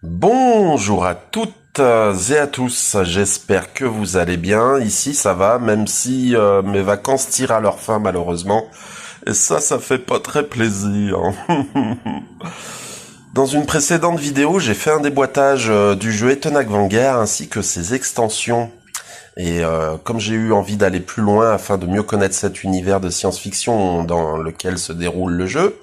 Bonjour à toutes et à tous, j'espère que vous allez bien. Ici ça va, même si mes vacances tirent à leur fin malheureusement. Et ça fait pas très plaisir. Dans une précédente vidéo, j'ai fait un déboîtage du jeu Etenac Vanguard ainsi que ses extensions. Et comme j'ai eu envie d'aller plus loin afin de mieux connaître cet univers de science-fiction dans lequel se déroule le jeu,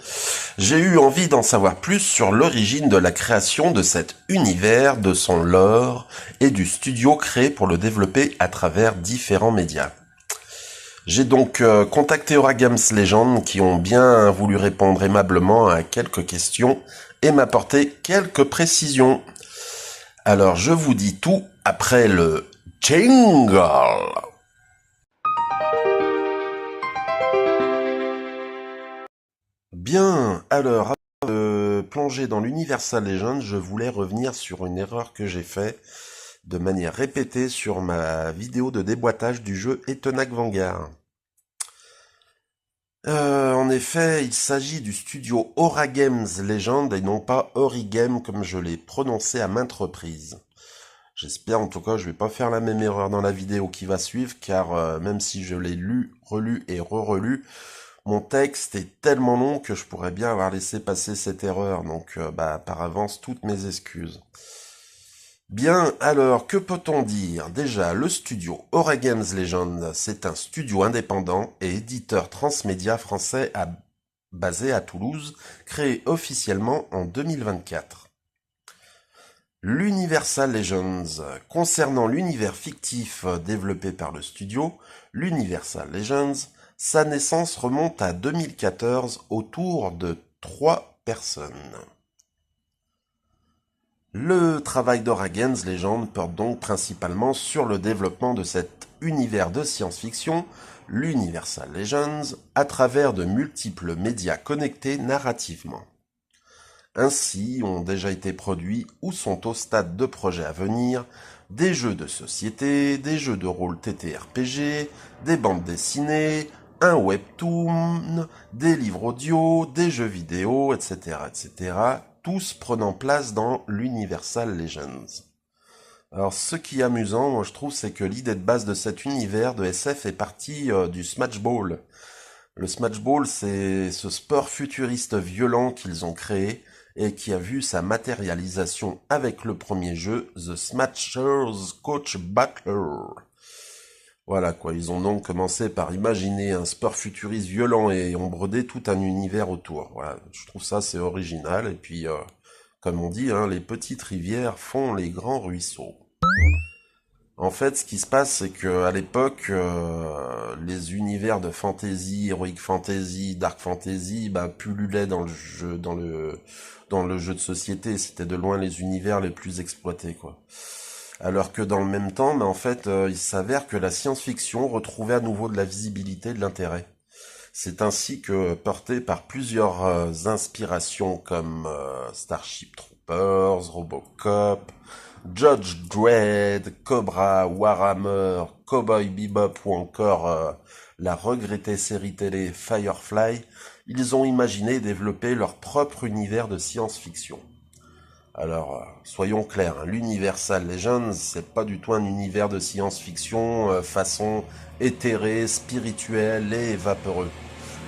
j'ai eu envie d'en savoir plus sur l'origine de la création de cet univers, de son lore et du studio créé pour le développer à travers différents médias. J'ai donc contacté Aura Games Legend qui ont bien voulu répondre aimablement à quelques questions et m'apporter quelques précisions. Alors je vous dis tout après le jingle. Bien, alors avant de plonger dans l'Universal Legends, je voulais revenir sur une erreur que j'ai faite de manière répétée sur ma vidéo de déboîtage du jeu Etenac Vanguard. En effet, il s'agit du studio Aura Games Legend et non pas Origame comme je l'ai prononcé à maintes reprises. J'espère en tout cas je vais pas faire la même erreur dans la vidéo qui va suivre car même si je l'ai lu, relu et re-relu, mon texte est tellement long que je pourrais bien avoir laissé passer cette erreur, donc par avance toutes mes excuses. Bien, alors, que peut-on dire? Déjà, le studio Aura Games Legend, c'est un studio indépendant et éditeur transmédia français basé à Toulouse, créé officiellement en 2024. L'Universal Legends, concernant l'univers fictif développé par le studio, l'Universal Legends, sa naissance remonte à 2014 autour de 3 personnes. Le travail d'Aura Games Legend porte donc principalement sur le développement de cet univers de science-fiction, l'Universal Legends, à travers de multiples médias connectés narrativement. Ainsi ont déjà été produits ou sont au stade de projet à venir des jeux de société, des jeux de rôle TTRPG, des bandes dessinées, un webtoon, des livres audio, des jeux vidéo, etc., etc., tous prenant place dans l'Universal Legends. Alors, ce qui est amusant, moi je trouve, c'est que l'idée de base de cet univers de SF est partie du Smash Ball. Le Smash Ball, c'est ce sport futuriste violent qu'ils ont créé et qui a vu sa matérialisation avec le premier jeu, The Smashers Coach Battler. Voilà quoi, ils ont donc commencé par imaginer un sport futuriste violent et ont brodé tout un univers autour. Voilà, je trouve ça c'est original et puis comme on dit, hein, les petites rivières font les grands ruisseaux. En fait, ce qui se passe, c'est que à l'époque, les univers de fantasy, heroic fantasy, dark fantasy, pullulaient dans le jeu, dans le jeu de société. C'était de loin les univers les plus exploités, quoi. Alors que dans le même temps, en fait, il s'avère que la science-fiction retrouvait à nouveau de la visibilité, de l'intérêt. C'est ainsi que, porté par plusieurs inspirations comme Starship Troopers, Robocop, Judge Dredd, Cobra, Warhammer, Cowboy Bebop ou encore la regrettée série télé Firefly, ils ont imaginé et développé leur propre univers de science-fiction. Alors, soyons clairs, hein, l'Universal Legends, c'est pas du tout un univers de science-fiction façon éthéré, spirituel et vaporeux.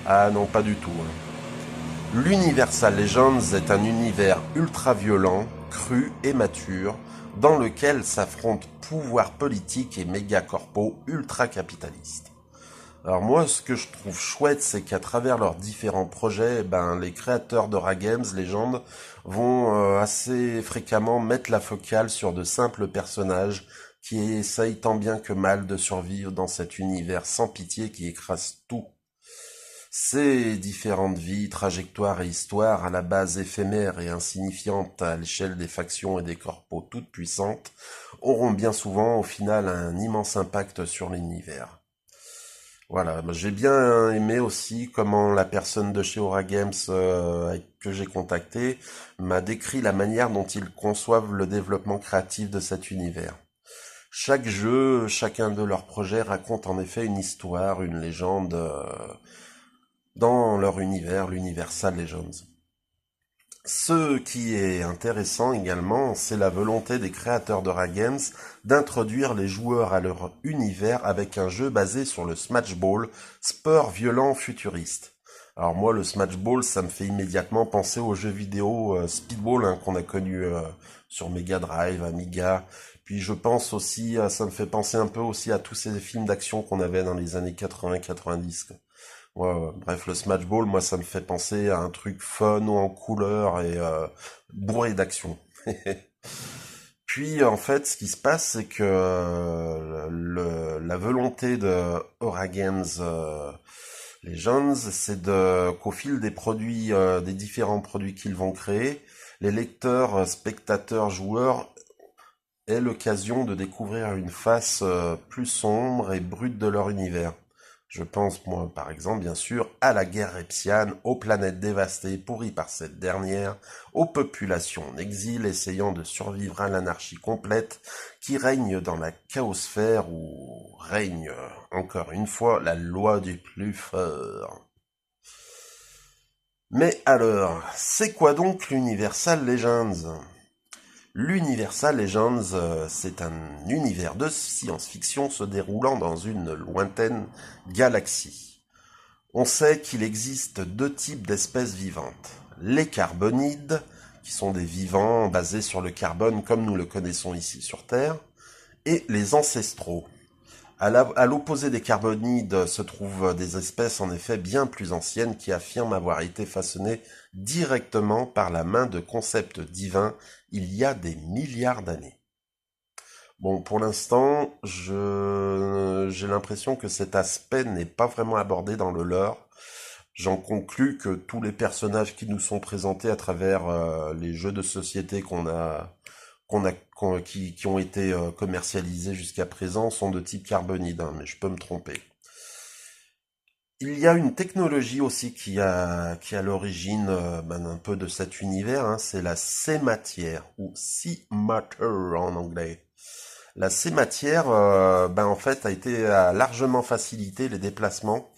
Ah non, pas du tout. Hein. L'Universal Legends est un univers ultra-violent, cru et mature, dans lequel s'affrontent pouvoirs politiques et mégacorpos ultra-capitalistes. Alors moi, ce que je trouve chouette, c'est qu'à travers leurs différents projets, les créateurs d'Aura Games, Legend, vont assez fréquemment mettre la focale sur de simples personnages qui essayent tant bien que mal de survivre dans cet univers sans pitié qui écrase tout. Ces différentes vies, trajectoires et histoires, à la base éphémères et insignifiantes à l'échelle des factions et des corpos toutes puissantes, auront bien souvent au final un immense impact sur l'univers. Voilà, j'ai bien aimé aussi comment la personne de chez Aura Games que j'ai contacté m'a décrit la manière dont ils conçoivent le développement créatif de cet univers. Chaque jeu, chacun de leurs projets raconte en effet une histoire, une légende dans leur univers, l'Universal Legends. Ce qui est intéressant également, c'est la volonté des créateurs d'Aura Games d'introduire les joueurs à leur univers avec un jeu basé sur le Smash Ball, sport violent futuriste. Alors moi, le Smash Ball, ça me fait immédiatement penser aux jeux vidéo Speedball qu'on a connu sur Mega Drive, Amiga. Puis je pense aussi, ça me fait penser un peu aussi à tous ces films d'action qu'on avait dans les années 80-90. Ouais, ouais. Bref, le Smash Ball, moi, ça me fait penser à un truc fun ou en couleur et bourré d'action. Puis, en fait, ce qui se passe, c'est que la volonté de Aura Games Legends, c'est qu'au fil des produits, des différents produits qu'ils vont créer, les lecteurs, spectateurs, joueurs aient l'occasion de découvrir une face plus sombre et brute de leur univers. Je pense, moi, par exemple, bien sûr, à la guerre repsiane, aux planètes dévastées, pourries par cette dernière, aux populations en exil essayant de survivre à l'anarchie complète qui règne dans la chaosphère où règne, encore une fois, la loi du plus fort. Mais alors, c'est quoi donc l'Universal Legends? L'Universal Legends, c'est un univers de science-fiction se déroulant dans une lointaine galaxie. On sait qu'il existe deux types d'espèces vivantes. Les carbonides, qui sont des vivants basés sur le carbone comme nous le connaissons ici sur Terre, et les ancestraux. À l'opposé des carbonides se trouvent des espèces en effet bien plus anciennes qui affirment avoir été façonnées directement par la main de concepts divins il y a des milliards d'années. Bon, pour l'instant, j'ai l'impression que cet aspect n'est pas vraiment abordé dans le lore. J'en conclus que tous les personnages qui nous sont présentés à travers les jeux de société qui ont été commercialisés jusqu'à présent sont de type carbonide, hein, mais je peux me tromper. Il y a une technologie aussi qui a l'origine un peu de cet univers, hein, c'est la C-matière, ou Sea Matter en anglais. La C-matière, en fait, a largement facilité les déplacements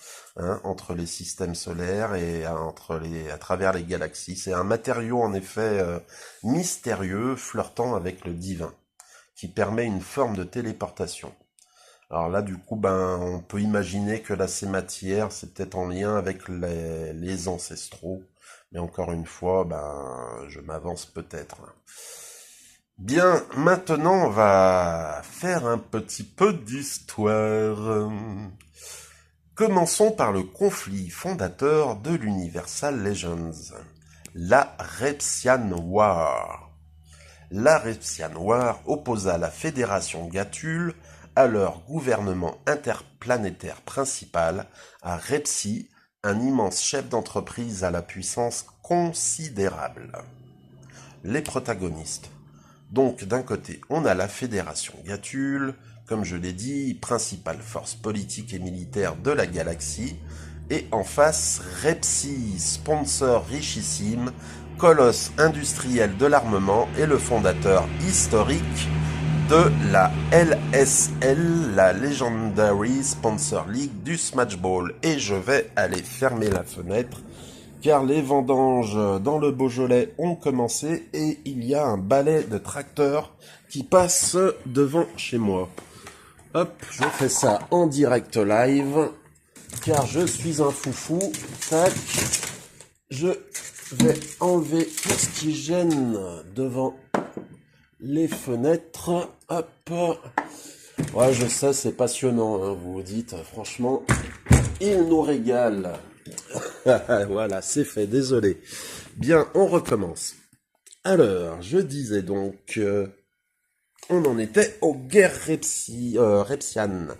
entre les systèmes solaires et à travers les galaxies. C'est un matériau en effet mystérieux, flirtant avec le divin, qui permet une forme de téléportation. Alors là, du coup, on peut imaginer que la C-matière, c'est peut-être en lien avec les ancestraux. Mais encore une fois, je m'avance peut-être. Bien, maintenant, on va faire un petit peu d'histoire. Commençons par le conflit fondateur de l'Universal Legends, la Repsian War. La Repsian War opposa la Fédération Ga'Tul à leur gouvernement interplanétaire principal, à Repsi, un immense chef d'entreprise à la puissance considérable. Les protagonistes. Donc d'un côté, on a la Fédération Ga'Tul, comme je l'ai dit, principale force politique et militaire de la galaxie, et en face, Repsi, sponsor richissime, colosse industriel de l'armement et le fondateur historique de la LSL, la Legendary Sponsor League du Smash Ball. Et je vais aller fermer la fenêtre, car les vendanges dans le Beaujolais ont commencé et il y a un balai de tracteur qui passe devant chez moi. Hop, je fais ça en direct live, car je suis un foufou. Tac, je vais enlever tout ce qui gêne devant les fenêtres. Hop. Ouais, je sais, c'est passionnant, hein, vous vous dites. Franchement, il nous régale. Voilà, c'est fait, désolé. Bien, on recommence. Alors, je disais donc, on en était aux guerres repsianes.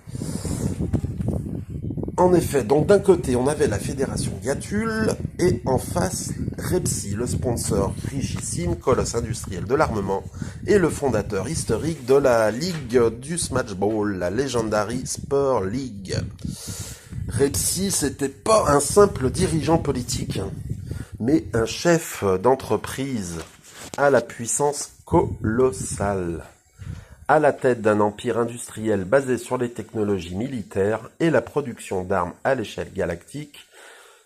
En effet, donc d'un côté, on avait la Fédération Ga'Tul, et en face, Repsi, le sponsor richissime, colosse industriel de l'armement, et le fondateur historique de la Ligue du Smash Ball, la Legendary Sport League. Repsi, c'était pas un simple dirigeant politique, mais un chef d'entreprise à la puissance colossale, à la tête d'un empire industriel basé sur les technologies militaires et la production d'armes à l'échelle galactique.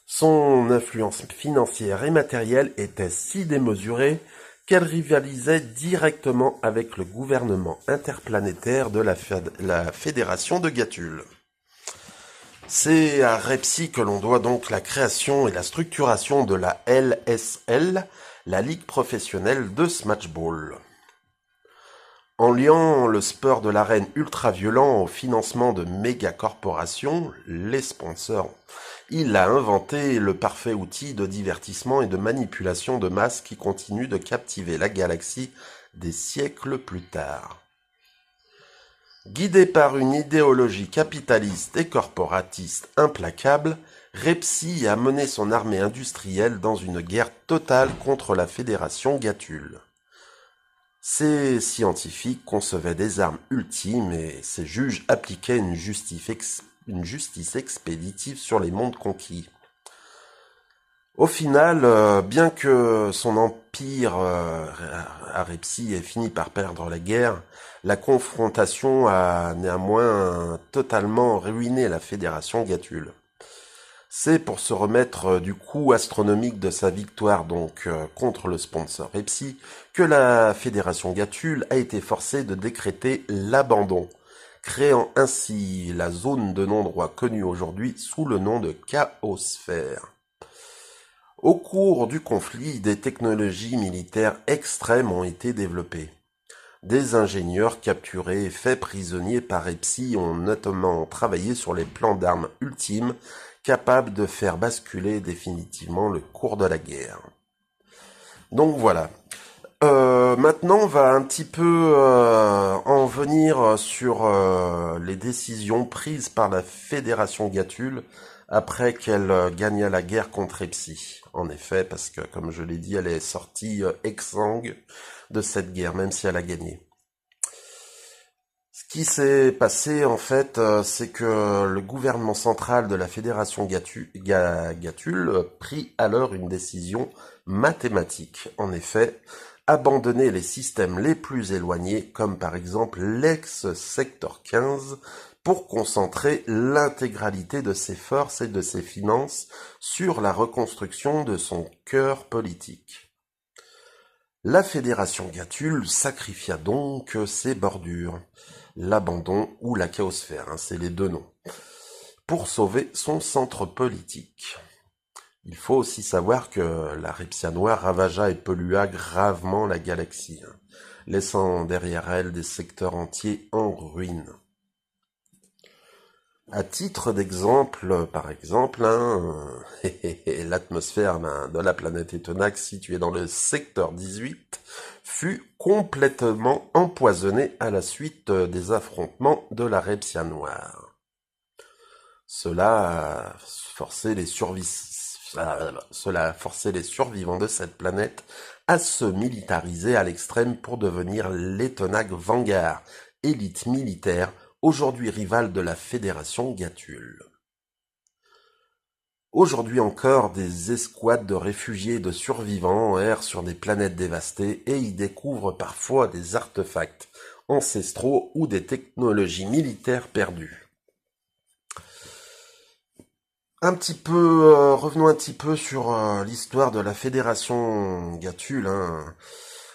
Son influence financière et matérielle était si démesurée qu'elle rivalisait directement avec le gouvernement interplanétaire de la Fédération de Gatull. C'est à Repsi que l'on doit donc la création et la structuration de la LSL, la Ligue professionnelle de Smatchball. En liant le sport de l'arène ultra-violent au financement de méga-corporations, les sponsors, il a inventé le parfait outil de divertissement et de manipulation de masse qui continue de captiver la galaxie des siècles plus tard. Guidé par une idéologie capitaliste et corporatiste implacable, Repsi a mené son armée industrielle dans une guerre totale contre la Fédération Gatull. Ces scientifiques concevaient des armes ultimes et ces juges appliquaient une justice expéditive sur les mondes conquis. Au final, bien que son empire à Repsi ait fini par perdre la guerre, la confrontation a néanmoins totalement ruiné la Fédération Gatull. C'est pour se remettre du coût astronomique de sa victoire contre le sponsor Repsi que la Fédération Gatull a été forcée de décréter l'abandon, créant ainsi la zone de non-droit connue aujourd'hui sous le nom de Chaosphère. Au cours du conflit, des technologies militaires extrêmes ont été développées. Des ingénieurs capturés et faits prisonniers par Repsi ont notamment travaillé sur les plans d'armes ultimes capables de faire basculer définitivement le cours de la guerre. Donc voilà. Maintenant, on va un petit peu en venir sur les décisions prises par la Fédération Gatull après qu'elle gagna la guerre contre Repsi. En effet, parce que, comme je l'ai dit, elle est sortie exsangue de cette guerre, même si elle a gagné. Ce qui s'est passé, en fait, c'est que le gouvernement central de la Fédération Gatull prit alors une décision mathématique. En effet, abandonner les systèmes les plus éloignés, comme par exemple l'ex-Sector 15, pour concentrer l'intégralité de ses forces et de ses finances sur la reconstruction de son cœur politique. La Fédération Gatull sacrifia donc ses bordures, l'abandon ou la chaosphère, c'est les deux noms, pour sauver son centre politique. Il faut aussi savoir que la Repsia Noire ravagea et pollua gravement la galaxie, laissant derrière elle des secteurs entiers en ruine. À titre d'exemple, par exemple, l'atmosphère de la planète Etenax, située dans le secteur 18, fut complètement empoisonnée à la suite des affrontements de la Repsia Noire. Cela a forcé les survivants de cette planète à se militariser à l'extrême pour devenir l'Etenac Vanguard, élite militaire, aujourd'hui rivale de la Fédération Gatull. Aujourd'hui encore, des escouades de réfugiés et de survivants errent sur des planètes dévastées et y découvrent parfois des artefacts ancestraux ou des technologies militaires perdues. Revenons un petit peu sur l'histoire de la Fédération Gatull.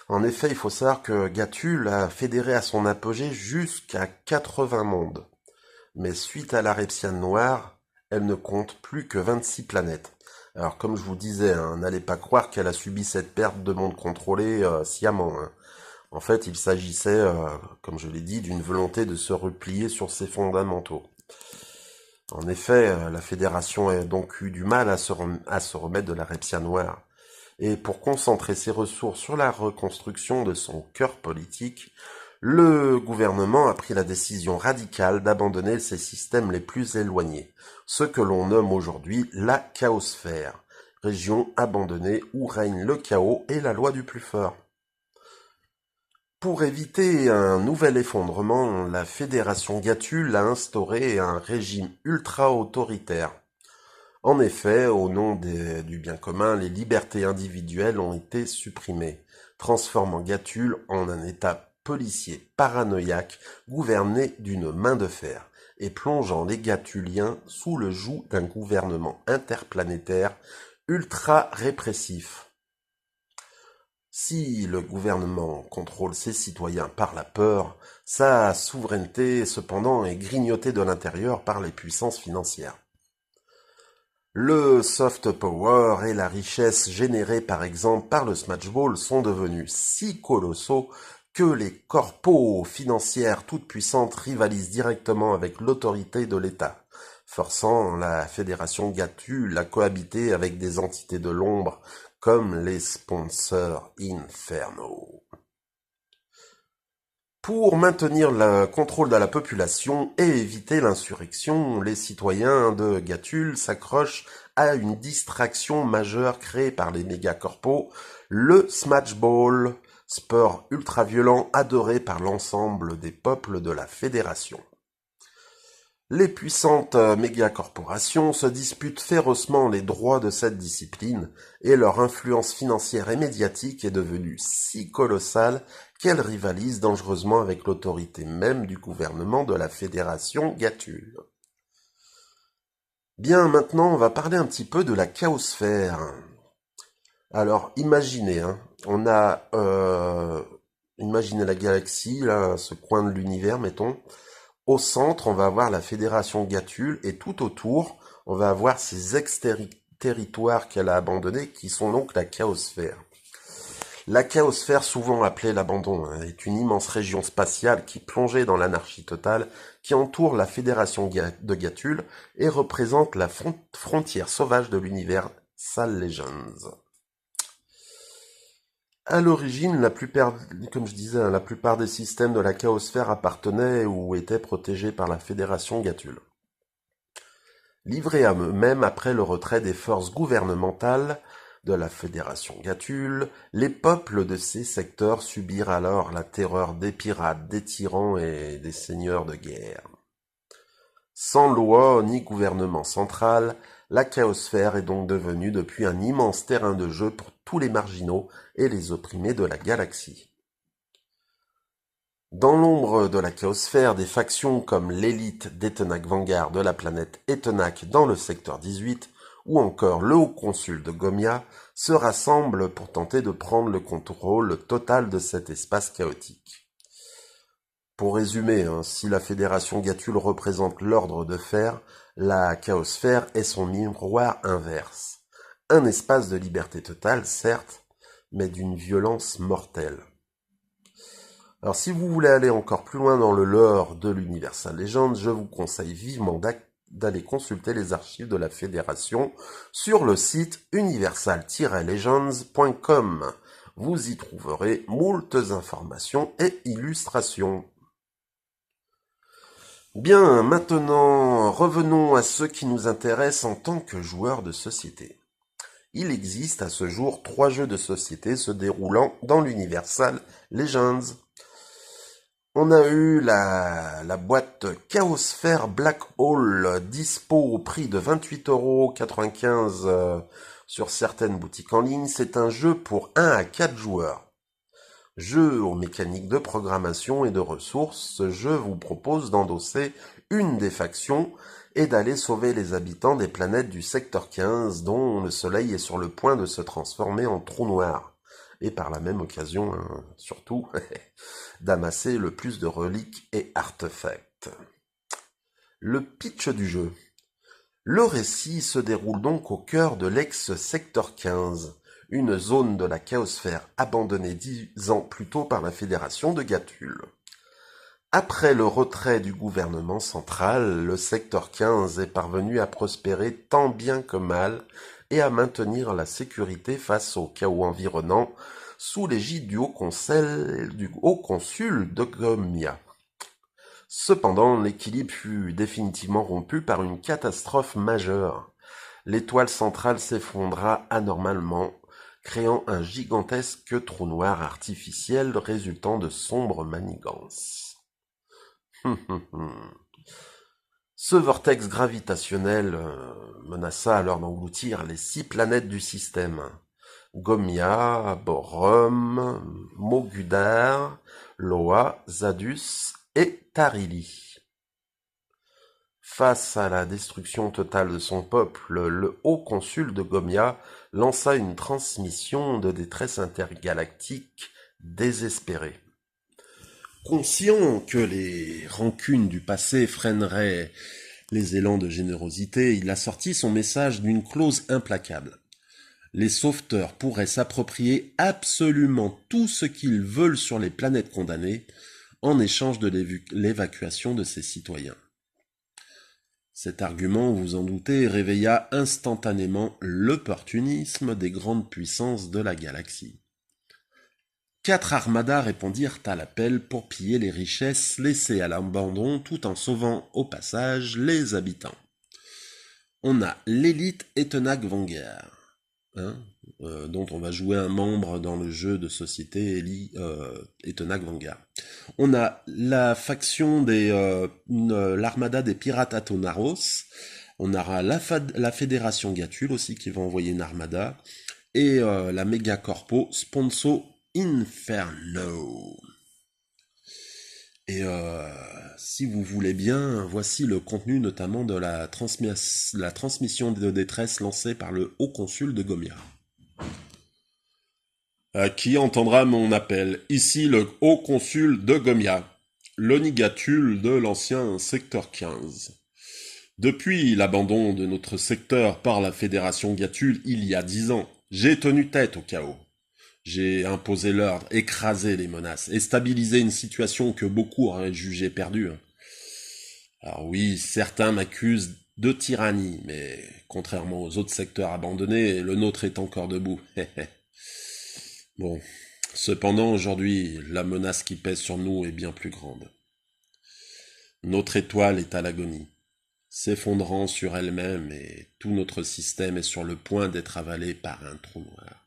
En effet, il faut savoir que Gatull a fédéré à son apogée jusqu'à 80 mondes. Mais suite à la Repsia Noire, elle ne compte plus que 26 planètes. Alors comme je vous disais, n'allez pas croire qu'elle a subi cette perte de mondes contrôlés sciemment. En fait, il s'agissait, comme je l'ai dit, d'une volonté de se replier sur ses fondamentaux. En effet, la Fédération a donc eu du mal à se remettre de la Repsia Noire. Et pour concentrer ses ressources sur la reconstruction de son cœur politique, le gouvernement a pris la décision radicale d'abandonner ses systèmes les plus éloignés, ce que l'on nomme aujourd'hui la chaosphère, région abandonnée où règne le chaos et la loi du plus fort. Pour éviter un nouvel effondrement, la Fédération Gatull a instauré un régime ultra-autoritaire. En effet, au nom du bien commun, les libertés individuelles ont été supprimées, transformant Gatull en un État policier paranoïaque gouverné d'une main de fer. et plongeant les Gatuliens sous le joug d'un gouvernement interplanétaire ultra répressif. Si le gouvernement contrôle ses citoyens par la peur, sa souveraineté cependant est grignotée de l'intérieur par les puissances financières. Le soft power et la richesse générée par exemple par le Smashball sont devenus si colossaux que les corpos financières toutes puissantes rivalisent directement avec l'autorité de l'État, forçant la Fédération Gatul à cohabiter avec des entités de l'ombre comme les sponsors Inferno. Pour maintenir le contrôle de la population et éviter l'insurrection, les citoyens de Gatul s'accrochent à une distraction majeure créée par les mégacorpos, le Smashball, sport ultra-violent adoré par l'ensemble des peuples de la Fédération. Les puissantes mégacorporations se disputent férocement les droits de cette discipline et leur influence financière et médiatique est devenue si colossale qu'elle rivalise dangereusement avec l'autorité même du gouvernement de la Fédération Gatul. Bien, maintenant on va parler un petit peu de la chaosphère. Alors imaginez, imaginez la galaxie, là, ce coin de l'univers, mettons. Au centre, on va avoir la Fédération Gatul et tout autour, on va avoir ces ex-territoires qu'elle a abandonnés qui sont donc la chaosphère. La chaosphère, souvent appelée l'abandon, est une immense région spatiale qui plongeait dans l'anarchie totale, qui entoure la Fédération de Gatul et représente la frontière sauvage de l'univers Sal Legends. À l'origine, comme je disais, la plupart des systèmes de la chaosphère appartenaient ou étaient protégés par la Fédération Gatul. Livrés à eux-mêmes après le retrait des forces gouvernementales de la Fédération Gatul, les peuples de ces secteurs subirent alors la terreur des pirates, des tyrans et des seigneurs de guerre. Sans loi ni gouvernement central, la chaosphère est donc devenue depuis un immense terrain de jeu pour tous les marginaux et les opprimés de la galaxie. Dans l'ombre de la chaosphère, des factions comme l'élite d'Etenac Vanguard de la planète Etenac dans le secteur 18 ou encore le haut consul de Gomia se rassemblent pour tenter de prendre le contrôle total de cet espace chaotique. Pour résumer, si la Fédération Gatul représente l'ordre de fer, la chaosphère est son miroir inverse. Un espace de liberté totale, certes, mais d'une violence mortelle. Alors si vous voulez aller encore plus loin dans le lore de l'Universal Legends, je vous conseille vivement d'aller consulter les archives de la Fédération sur le site universal-legends.com. Vous y trouverez moultes informations et illustrations. Bien, maintenant, revenons à ce qui nous intéresse en tant que joueurs de société. Il existe à ce jour 3 jeux de société se déroulant dans l'Universal Legends. On a eu la boîte Chaosphère Black Hole dispo au prix de 28,95€ sur certaines boutiques en ligne. C'est un jeu pour 1 à 4 joueurs. Jeu aux mécaniques de programmation et de ressources, ce jeu vous propose d'endosser une des factions et d'aller sauver les habitants des planètes du secteur 15 dont le soleil est sur le point de se transformer en trou noir. Et par la même occasion, surtout, d'amasser le plus de reliques et artefacts. Le pitch du jeu. Le récit se déroule donc au cœur de l'ex-secteur 15, une zone de la chaosphère abandonnée 10 ans plus tôt par la Fédération de Gatul. Après le retrait du gouvernement central, le secteur 15 est parvenu à prospérer tant bien que mal et à maintenir la sécurité face au chaos environnant sous l'égide du haut consul de Gomia. Cependant, l'équilibre fut définitivement rompu par une catastrophe majeure. L'étoile centrale s'effondra anormalement, créant un gigantesque trou noir artificiel résultant de sombres manigances. Ce vortex gravitationnel menaça alors d'engloutir les 6 planètes du système. Gomia, Borum, Mogudar, Loa, Zadus et Tarili. Face à la destruction totale de son peuple, le haut consul de Gomia lança une transmission de détresse intergalactique désespérée. Conscient que les rancunes du passé freineraient les élans de générosité, il assortit son message d'une clause implacable. Les sauveteurs pourraient s'approprier absolument tout ce qu'ils veulent sur les planètes condamnées en échange de l'évacuation de ses citoyens. Cet argument, vous en doutez, réveilla instantanément l'opportunisme des grandes puissances de la galaxie. 4 armadas répondirent à l'appel pour piller les richesses laissées à l'abandon tout en sauvant au passage les habitants. On a l'élite Etenac Vanguard, dont on va jouer un membre dans le jeu de société Etenac Vanguard. On a la faction l'armada des pirates Atonaros. On aura la fédération Gatul aussi qui va envoyer une armada. Et la méga corpo Sponso Inferno. Et si vous voulez bien, voici le contenu notamment de la transmission de détresse lancée par le haut consul de Gomia. Qui entendra mon appel? Ici le haut consul de Gomia, l'onigatul de l'ancien secteur 15. Depuis l'abandon de notre secteur par la fédération Gatul il y a 10 ans, j'ai tenu tête au chaos. J'ai imposé l'ordre, écrasé les menaces et stabilisé une situation que beaucoup auraient jugée perdue. Alors oui, certains m'accusent de tyrannie, mais contrairement aux autres secteurs abandonnés, le nôtre est encore debout. Bon, cependant aujourd'hui, la menace qui pèse sur nous est bien plus grande. Notre étoile est à l'agonie, s'effondrant sur elle-même et tout notre système est sur le point d'être avalé par un trou noir.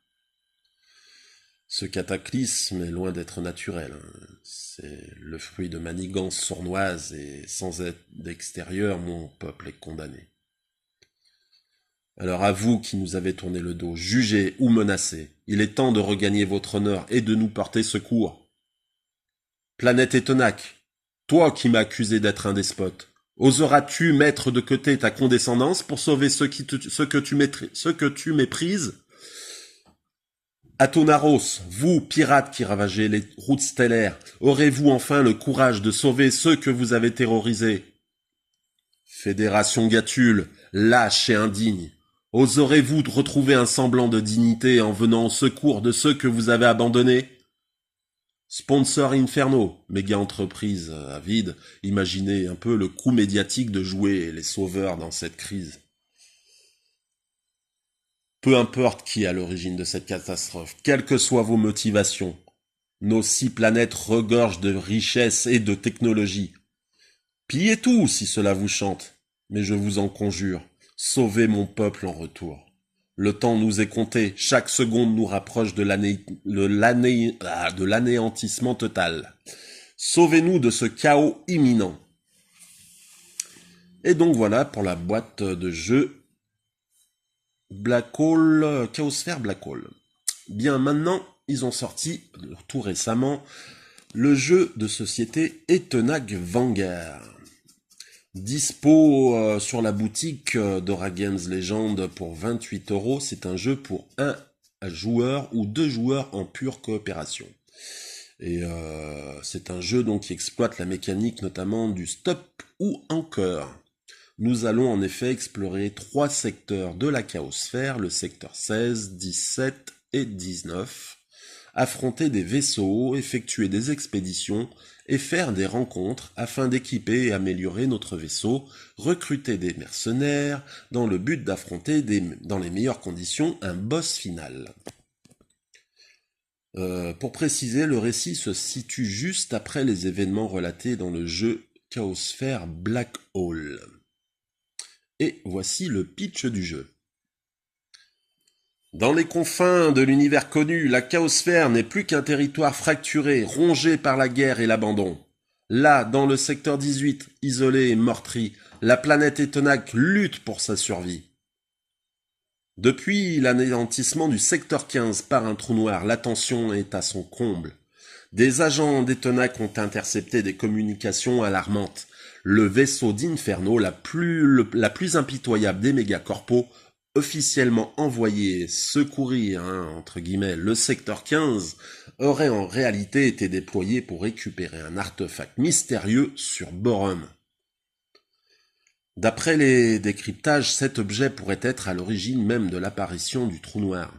Ce cataclysme est loin d'être naturel. C'est le fruit de manigances sournoises et sans aide d'extérieur, mon peuple est condamné. Alors à vous qui nous avez tourné le dos, jugés ou menacés, il est temps de regagner votre honneur et de nous porter secours. Planète Etenac, toi qui m'as accusé d'être un despote, oseras-tu mettre de côté ta condescendance pour sauver ceux que tu méprises? Atonaros, vous, pirates qui ravagez les routes stellaires, aurez-vous enfin le courage de sauver ceux que vous avez terrorisés? Fédération Gatul, lâche et indigne, oserez-vous retrouver un semblant de dignité en venant au secours de ceux que vous avez abandonnés? Sponsor Inferno, méga entreprise avide, imaginez un peu le coût médiatique de jouer les sauveurs dans cette crise. Peu importe qui est à l'origine de cette catastrophe, quelles que soient vos motivations, nos 6 planètes regorgent de richesses et de technologies. Pillez tout si cela vous chante, mais je vous en conjure, sauvez mon peuple en retour. Le temps nous est compté, chaque seconde nous rapproche de l'anéantissement total. Sauvez-nous de ce chaos imminent. Et donc voilà pour la boîte de jeu Black Hole, Chaosphère Black Hole. Bien, maintenant, ils ont sorti, tout récemment, le jeu de société Etenac Vanguard. Dispo sur la boutique d'Aura Games Legend pour 28 €. C'est un jeu pour 1 joueur ou 2 joueurs en pure coopération. Et c'est un jeu donc qui exploite la mécanique notamment du stop ou anchor. Nous allons en effet explorer 3 secteurs de la chaosphère, le secteur 16, 17 et 19, affronter des vaisseaux, effectuer des expéditions et faire des rencontres afin d'équiper et améliorer notre vaisseau, recruter des mercenaires dans le but d'affronter dans les meilleures conditions un boss final. Pour préciser, le récit se situe juste après les événements relatés dans le jeu Chaosphère Black Hole. Et voici le pitch du jeu. Dans les confins de l'univers connu, la chaosphère n'est plus qu'un territoire fracturé, rongé par la guerre et l'abandon. Là, dans le secteur 18, isolé et meurtri, la planète Etenac lutte pour sa survie. Depuis l'anéantissement du secteur 15 par un trou noir, la tension est à son comble. Des agents d'Etenac ont intercepté des communications alarmantes. le vaisseau d'Inferno, la plus impitoyable des mégacorpos, officiellement envoyé secourir, entre guillemets, le secteur 15, aurait en réalité été déployé pour récupérer un artefact mystérieux sur Borum. D'après les décryptages, cet objet pourrait être à l'origine même de l'apparition du trou noir.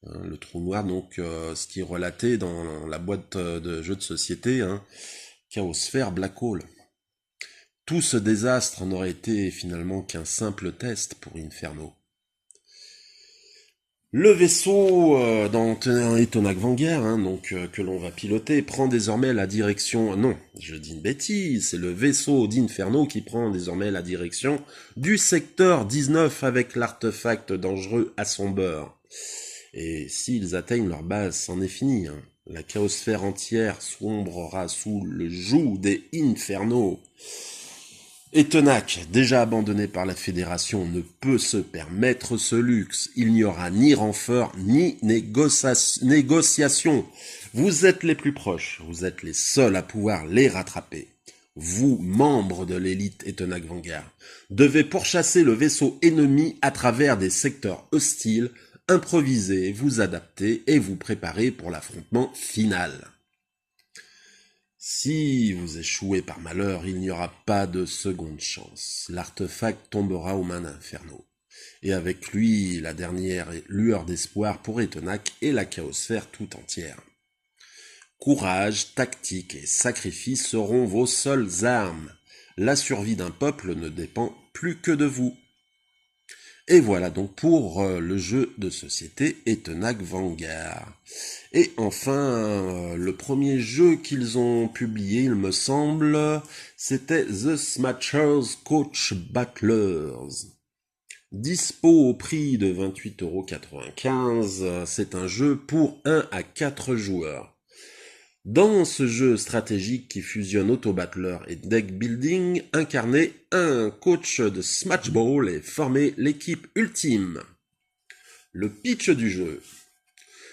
Le trou noir, donc, ce qui est relaté dans la boîte de jeux de société, Chaosphère Black Hole. Tout ce désastre n'aurait été finalement qu'un simple test pour Inferno. Le vaisseau dans Etenac Vanguard, que l'on va piloter, prend désormais la direction... Non, je dis une bêtise, c'est le vaisseau d'Inferno qui prend désormais la direction du secteur 19 avec l'artefact dangereux à son bord. Et s'ils atteignent leur base, c'en est fini. La chaosphère entière sombrera sous le joug des Inferno. Etenac, déjà abandonné par la Fédération, ne peut se permettre ce luxe. Il n'y aura ni renfort, ni négociation. Vous êtes les plus proches, vous êtes les seuls à pouvoir les rattraper. Vous, membres de l'élite Etenac Vanguard, devez pourchasser le vaisseau ennemi à travers des secteurs hostiles, improviser, vous adapter et vous préparer pour l'affrontement final. Si vous échouez par malheur, il n'y aura pas de seconde chance. L'artefact tombera aux mains d'Inferno. Et avec lui, la dernière lueur d'espoir pour Etenac et la chaosphère tout entière. Courage, tactique et sacrifice seront vos seules armes. La survie d'un peuple ne dépend plus que de vous. Et voilà donc pour le jeu de société Etenac Vanguard. Et enfin, le premier jeu qu'ils ont publié, il me semble, c'était The Smashers Coach Battlers. Dispo au prix de 28,95 €, c'est un jeu pour 1 à 4 joueurs. Dans ce jeu stratégique qui fusionne auto-battler et deck building, incarnez un coach de Smash Ball et formez l'équipe ultime. Le pitch du jeu.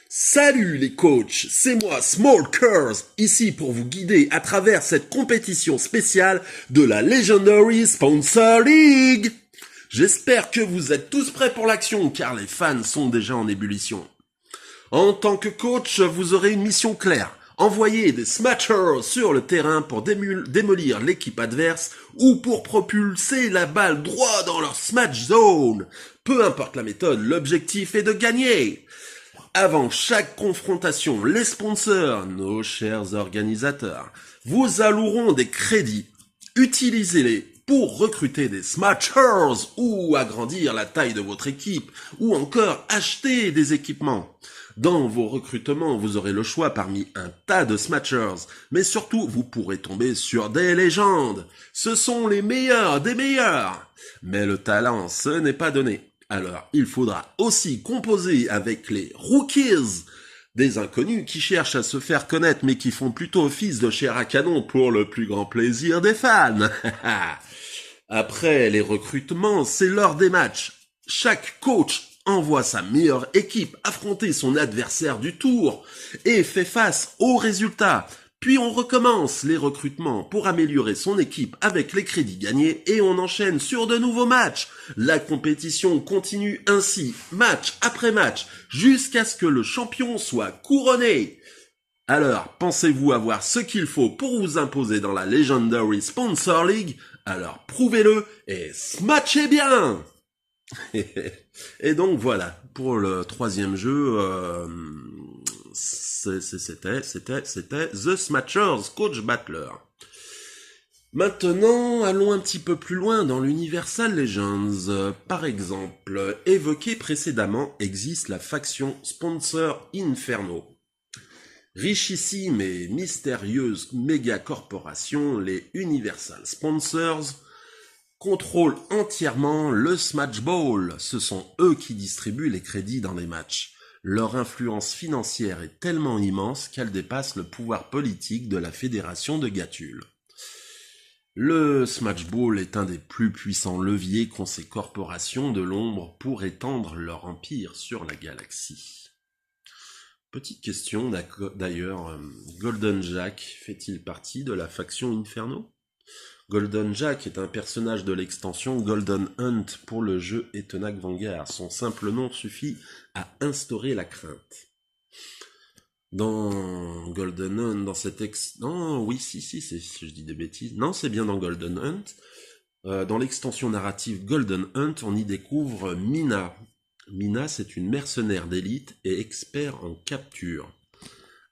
Salut les coachs, c'est moi Small Curse, ici pour vous guider à travers cette compétition spéciale de la Legendary Sponsor League. J'espère que vous êtes tous prêts pour l'action car les fans sont déjà en ébullition. En tant que coach, vous aurez une mission claire. Envoyer des Smashers sur le terrain pour démolir l'équipe adverse ou pour propulser la balle droit dans leur Smash Zone. Peu importe la méthode, l'objectif est de gagner. Avant chaque confrontation, les sponsors, nos chers organisateurs, vous alloueront des crédits. Utilisez-les pour recruter des Smashers ou agrandir la taille de votre équipe ou encore acheter des équipements. Dans vos recrutements, vous aurez le choix parmi un tas de Smashers, mais surtout, vous pourrez tomber sur des légendes. Ce sont les meilleurs des meilleurs. Mais le talent, ce n'est pas donné. Alors, il faudra aussi composer avec les Rookies, des inconnus qui cherchent à se faire connaître mais qui font plutôt office de chair à canon pour le plus grand plaisir des fans. Après les recrutements, c'est l'heure des matchs. Chaque coach envoie sa meilleure équipe affronter son adversaire du tour et fait face aux résultats. Puis on recommence les recrutements pour améliorer son équipe avec les crédits gagnés et on enchaîne sur de nouveaux matchs. La compétition continue ainsi, match après match, jusqu'à ce que le champion soit couronné. Alors, pensez-vous avoir ce qu'il faut pour vous imposer dans la Legendary Sponsor League? Alors prouvez-le et smatchez bien. Et donc voilà, pour le troisième jeu, c'était The Smashers Coach Battler. Maintenant, allons un petit peu plus loin dans l'Universal Legends. Par exemple, évoqué précédemment, existe la faction Sponsor Inferno. Richissime et mystérieuse méga-corporation, les Universal Sponsors contrôlent entièrement le Smash Ball. Ce sont eux qui distribuent les crédits dans les matchs. Leur influence financière est tellement immense qu'elle dépasse le pouvoir politique de la Fédération de Gatulle. Le Smash Ball est un des plus puissants leviers qu'ont ces corporations de l'ombre pour étendre leur empire sur la galaxie. Petite question d'ailleurs, Golden Jack fait-il partie de la faction Inferno ? Golden Jack est un personnage de l'extension Golden Hunt pour le jeu Etenac Vanguard. Son simple nom suffit à instaurer la crainte. Dans Golden Hunt, dans cette non, oui, si, je dis des bêtises. Non, c'est bien dans Golden Hunt. Dans l'extension narrative Golden Hunt, on y découvre Mina. Mina, c'est une mercenaire d'élite et expert en capture.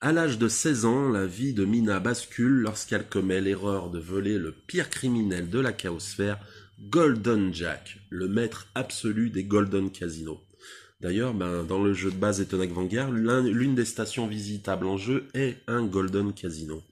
À l'âge de 16 ans, la vie de Mina bascule lorsqu'elle commet l'erreur de voler le pire criminel de la chaosphère, Golden Jack, le maître absolu des Golden Casinos. D'ailleurs, dans le jeu de base Etenac Vanguard, l'une des stations visitables en jeu est un Golden Casino.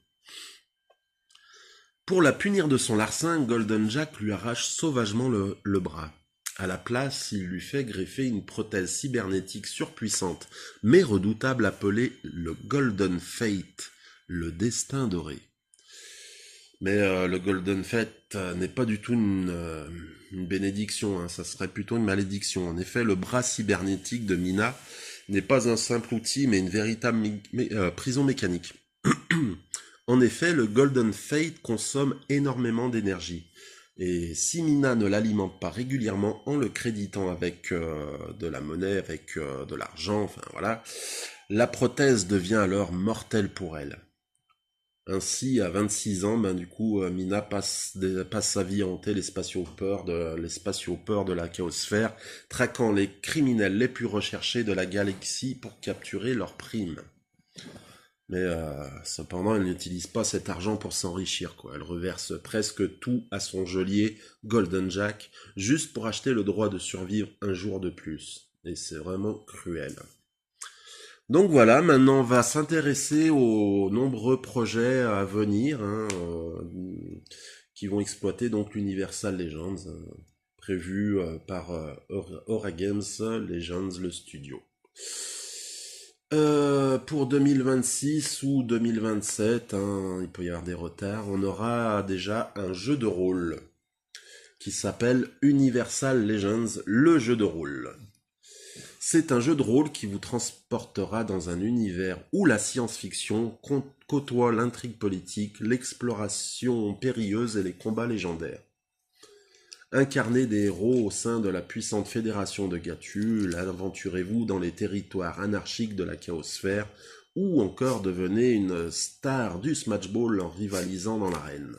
Pour la punir de son larcin, Golden Jack lui arrache sauvagement le bras. À la place, il lui fait greffer une prothèse cybernétique surpuissante, mais redoutable, appelée le Golden Fate, le destin doré. Mais le Golden Fate n'est pas du tout une bénédiction, hein, ça serait plutôt une malédiction. En effet, le bras cybernétique de Mina n'est pas un simple outil, mais une véritable prison mécanique. En effet, le Golden Fate consomme énormément d'énergie. Et si Mina ne l'alimente pas régulièrement en le créditant avec de la monnaie, avec de l'argent, enfin voilà, la prothèse devient alors mortelle pour elle. Ainsi, à 26 ans, Mina passe sa vie à hanter les spatiopeurs de la chaosphère, traquant les criminels les plus recherchés de la galaxie pour capturer leurs primes. Mais cependant, elle n'utilise pas cet argent pour s'enrichir, quoi. Elle reverse presque tout à son geôlier, Golden Jack, juste pour acheter le droit de survivre un jour de plus. Et c'est vraiment cruel. Donc voilà, maintenant on va s'intéresser aux nombreux projets à venir qui vont exploiter donc l'Universal Legends, prévu par Aura Games Legends, le studio. Pour 2026 ou 2027, il peut y avoir des retards, on aura déjà un jeu de rôle qui s'appelle Universal Legends, le jeu de rôle. C'est un jeu de rôle qui vous transportera dans un univers où la science-fiction côtoie l'intrigue politique, l'exploration périlleuse et les combats légendaires. Incarnez des héros au sein de la puissante fédération de Gâtul, aventurez-vous dans les territoires anarchiques de la chaosphère, ou encore devenez une star du Smash Ball en rivalisant dans l'arène.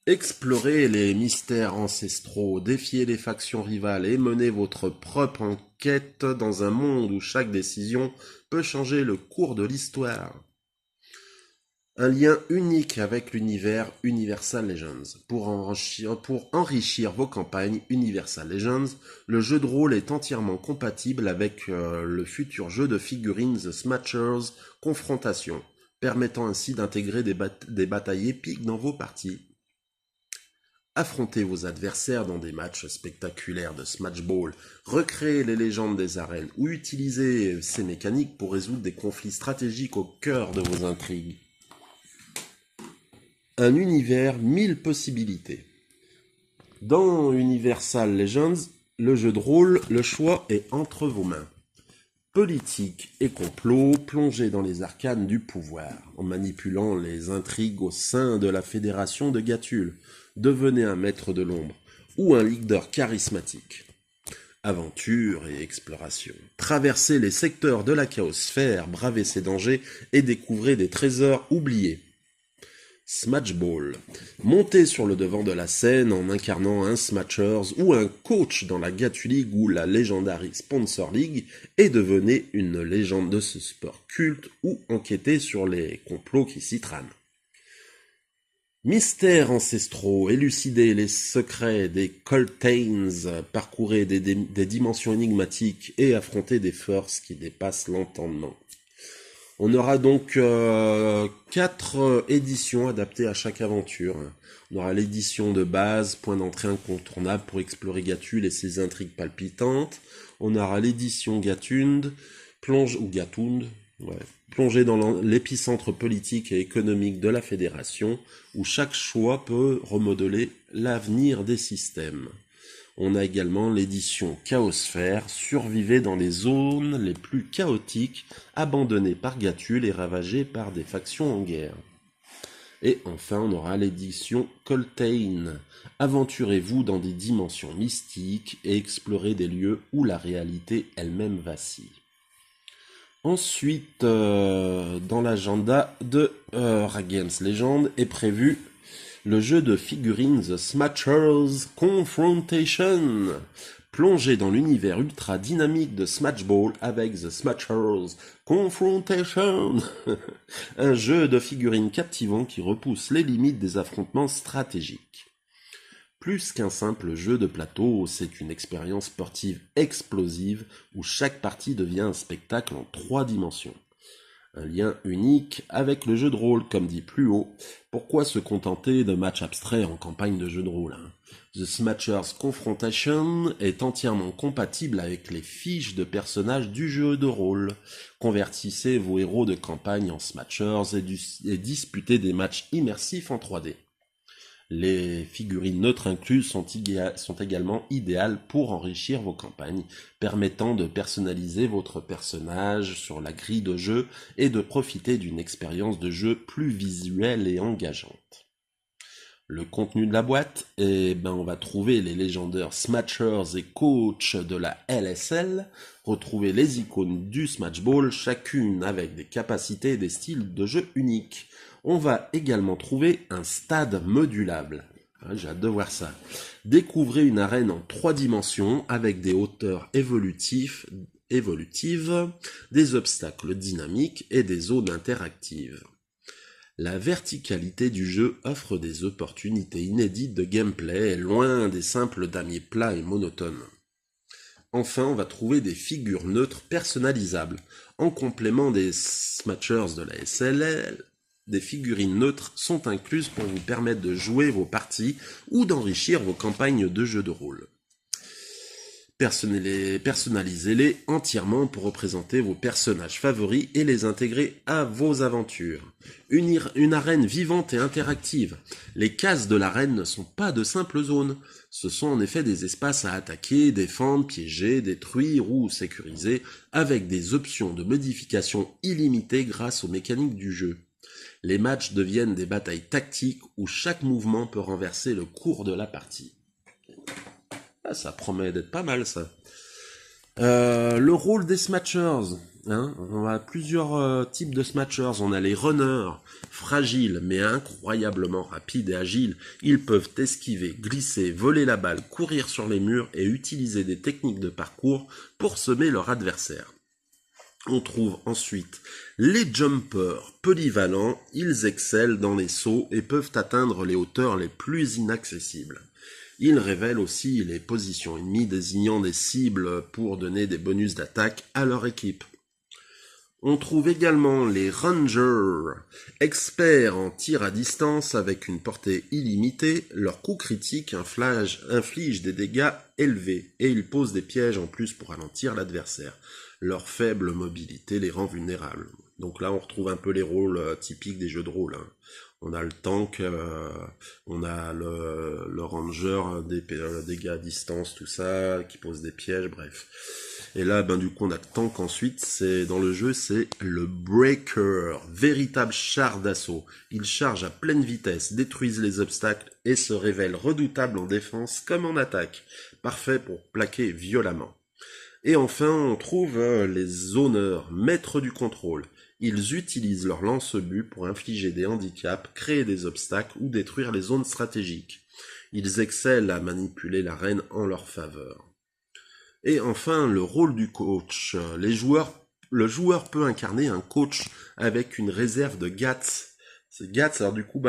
Explorez les mystères ancestraux, défiez les factions rivales et menez votre propre enquête dans un monde où chaque décision peut changer le cours de l'histoire. Un lien unique avec l'univers Universal Legends. Pour enrichir vos campagnes Universal Legends, le jeu de rôle est entièrement compatible avec le futur jeu de figurines The Smashers Confrontation, permettant ainsi d'intégrer des batailles épiques dans vos parties. Affrontez vos adversaires dans des matchs spectaculaires de Smash Ball, recréez les légendes des arènes ou utilisez ces mécaniques pour résoudre des conflits stratégiques au cœur de vos intrigues. Un univers, 1000 possibilités. Dans Universal Legends, le jeu de rôle, le choix est entre vos mains. Politique et complot, plongez dans les arcanes du pouvoir, en manipulant les intrigues au sein de la fédération de Gâtul. Devenez un maître de l'ombre, ou un leader charismatique. Aventure et exploration. Traversez les secteurs de la chaosphère, bravez ses dangers et découvrez des trésors oubliés. Smash Ball. Montez sur le devant de la scène en incarnant un Smashers ou un coach dans la Gâtul League ou la Legendary Sponsor League et devenez une légende de ce sport culte ou enquêtez sur les complots qui s'y trament. Mystères ancestraux, élucidez les secrets des Coltanes, parcourez des dimensions énigmatiques et affrontez des forces qui dépassent l'entendement. On aura donc 4 éditions adaptées à chaque aventure. On aura l'édition de base, point d'entrée incontournable pour explorer Gâtul et ses intrigues palpitantes. On aura l'édition Gatund, plongée dans l'épicentre politique et économique de la fédération, où chaque choix peut remodeler l'avenir des systèmes. On a également l'édition Chaosphère, survivez dans les zones les plus chaotiques, abandonnées par Gâtul et ravagées par des factions en guerre. Et enfin, on aura l'édition Coltane. Aventurez-vous dans des dimensions mystiques et explorez des lieux où la réalité elle-même vacille. Ensuite, dans l'agenda de Ragames Legend est prévu le jeu de figurines The Smashers Confrontation. Plongez dans l'univers ultra dynamique de Smash Ball avec The Smashers Confrontation. Un jeu de figurines captivant qui repousse les limites des affrontements stratégiques. Plus qu'un simple jeu de plateau, c'est une expérience sportive explosive où chaque partie devient un spectacle en 3 dimensions. Un lien unique avec le jeu de rôle, comme dit plus haut. Pourquoi se contenter de matchs abstraits en campagne de jeu de rôle, The Smashers Confrontation est entièrement compatible avec les fiches de personnages du jeu de rôle. Convertissez vos héros de campagne en Smashers et disputez des matchs immersifs en 3D. Les figurines neutres incluses sont également idéales pour enrichir vos campagnes, permettant de personnaliser votre personnage sur la grille de jeu et de profiter d'une expérience de jeu plus visuelle et engageante. Le contenu de la boîte, on va trouver les légendaires Smashers et coachs de la LSL, retrouver les icônes du Smash Ball, chacune avec des capacités et des styles de jeu uniques. On va également trouver un stade modulable. J'ai hâte de voir ça. Découvrez une arène en 3 dimensions avec des hauteurs évolutives, des obstacles dynamiques et des zones interactives. La verticalité du jeu offre des opportunités inédites de gameplay, loin des simples damiers plats et monotones. Enfin, on va trouver des figures neutres personnalisables. En complément des Smashers de la SLL, des figurines neutres sont incluses pour vous permettre de jouer vos parties ou d'enrichir vos campagnes de jeux de rôle. Personnalisez-les entièrement pour représenter vos personnages favoris et les intégrer à vos aventures. Une arène vivante et interactive. Les cases de l'arène ne sont pas de simples zones. Ce sont en effet des espaces à attaquer, défendre, piéger, détruire ou sécuriser, avec des options de modification illimitées grâce aux mécaniques du jeu. Les matchs deviennent des batailles tactiques où chaque mouvement peut renverser le cours de la partie. Ah, ça promet d'être pas mal, ça. Le rôle des Smashers. On a plusieurs types de Smashers. On a les runners, fragiles mais incroyablement rapides et agiles. Ils peuvent esquiver, glisser, voler la balle, courir sur les murs et utiliser des techniques de parcours pour semer leur adversaire. On trouve ensuite les jumpers polyvalents. Ils excellent dans les sauts et peuvent atteindre les hauteurs les plus inaccessibles. Il révèle aussi les positions ennemies désignant des cibles pour donner des bonus d'attaque à leur équipe. On trouve également les Rangers, experts en tir à distance avec une portée illimitée. Leurs coups critiques infligent des dégâts élevés et ils posent des pièges en plus pour ralentir l'adversaire. Leur faible mobilité les rend vulnérables. Donc là, on retrouve un peu les rôles typiques des jeux de rôle. On a le tank, on a le ranger, des dégâts à distance, tout ça, qui pose des pièges, bref. Et là, du coup, on a le tank ensuite, dans le jeu, c'est le Breaker, véritable char d'assaut. Il charge à pleine vitesse, détruise les obstacles et se révèle redoutable en défense comme en attaque. Parfait pour plaquer violemment. Et enfin, on trouve les zoneurs, maîtres du contrôle. Ils utilisent leur lance-but pour infliger des handicaps, créer des obstacles ou détruire les zones stratégiques. Ils excellent à manipuler l'arène en leur faveur. Et enfin, le rôle du coach. Le joueur peut incarner un coach avec une réserve de GATS. C'est GATS, alors du coup,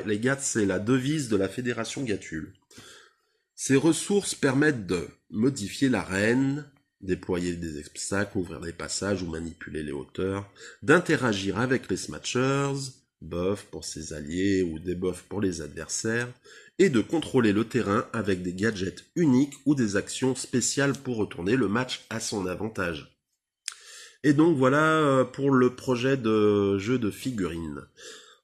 les GATS, c'est la devise de la fédération Gatul. Ces ressources permettent de modifier l'arène, déployer des obstacles, ouvrir des passages ou manipuler les hauteurs, d'interagir avec les Smashers, buffs pour ses alliés ou debuffs pour les adversaires, et de contrôler le terrain avec des gadgets uniques ou des actions spéciales pour retourner le match à son avantage. Et donc voilà pour le projet de jeu de figurines.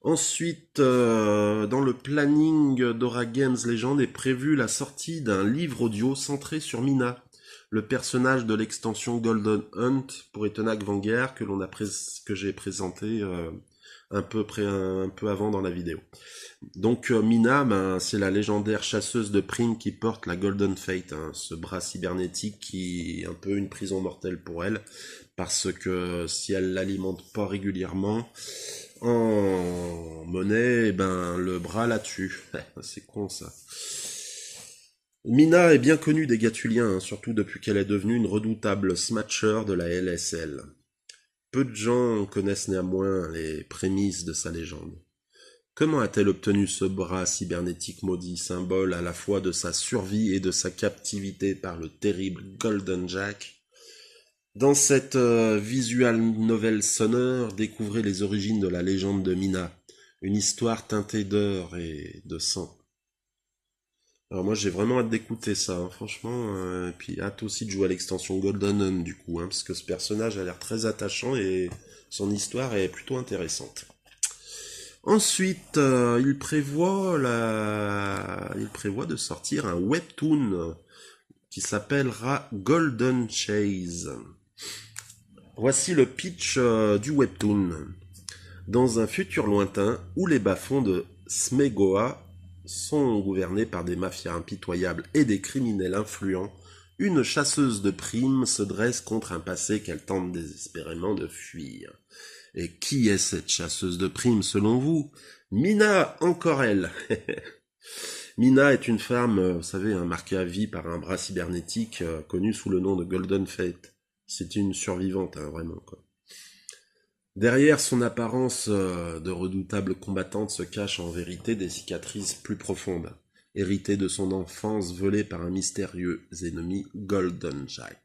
Ensuite, dans le planning d'Aura Games Legend est prévue la sortie d'un livre audio centré sur Mina, le personnage de l'extension Golden Hunt pour Etenac Vanguard que j'ai présenté un peu avant dans la vidéo. Donc Mina, ben, c'est la légendaire chasseuse de primes qui porte la Golden Fate, hein, ce bras cybernétique qui est un peu une prison mortelle pour elle, parce que si elle l'alimente pas régulièrement en monnaie, eh ben le bras la tue. C'est con ça. Mina est bien connue des Gatuliens, hein, surtout depuis qu'elle est devenue une redoutable smatcher de la LSL. Peu de gens connaissent néanmoins les prémices de sa légende. Comment a-t-elle obtenu ce bras cybernétique maudit, symbole à la fois de sa survie et de sa captivité par le terrible Golden Jack? Dans cette visual novel sonore, découvrez les origines de la légende de Mina, une histoire teintée d'or et de sang. Alors moi j'ai vraiment hâte d'écouter ça, hein, franchement, et puis hâte aussi de jouer à l'extension Golden Hun du coup, hein, parce que ce personnage a l'air très attachant et son histoire est plutôt intéressante. Ensuite, il prévoit de sortir un webtoon qui s'appellera Golden Chase. Voici le pitch du webtoon. Dans un futur lointain où les bas-fonds de Smegoa sont gouvernés par des mafias impitoyables et des criminels influents, une chasseuse de primes se dresse contre un passé qu'elle tente désespérément de fuir. Et qui est cette chasseuse de primes selon vous? Mina, encore elle. Mina est une femme, vous savez, marquée à vie par un bras cybernétique connu sous le nom de Golden Fate. C'est une survivante, hein, vraiment, quoi. Derrière son apparence de redoutable combattante se cachent en vérité des cicatrices plus profondes, héritées de son enfance volée par un mystérieux ennemi, Golden Jack.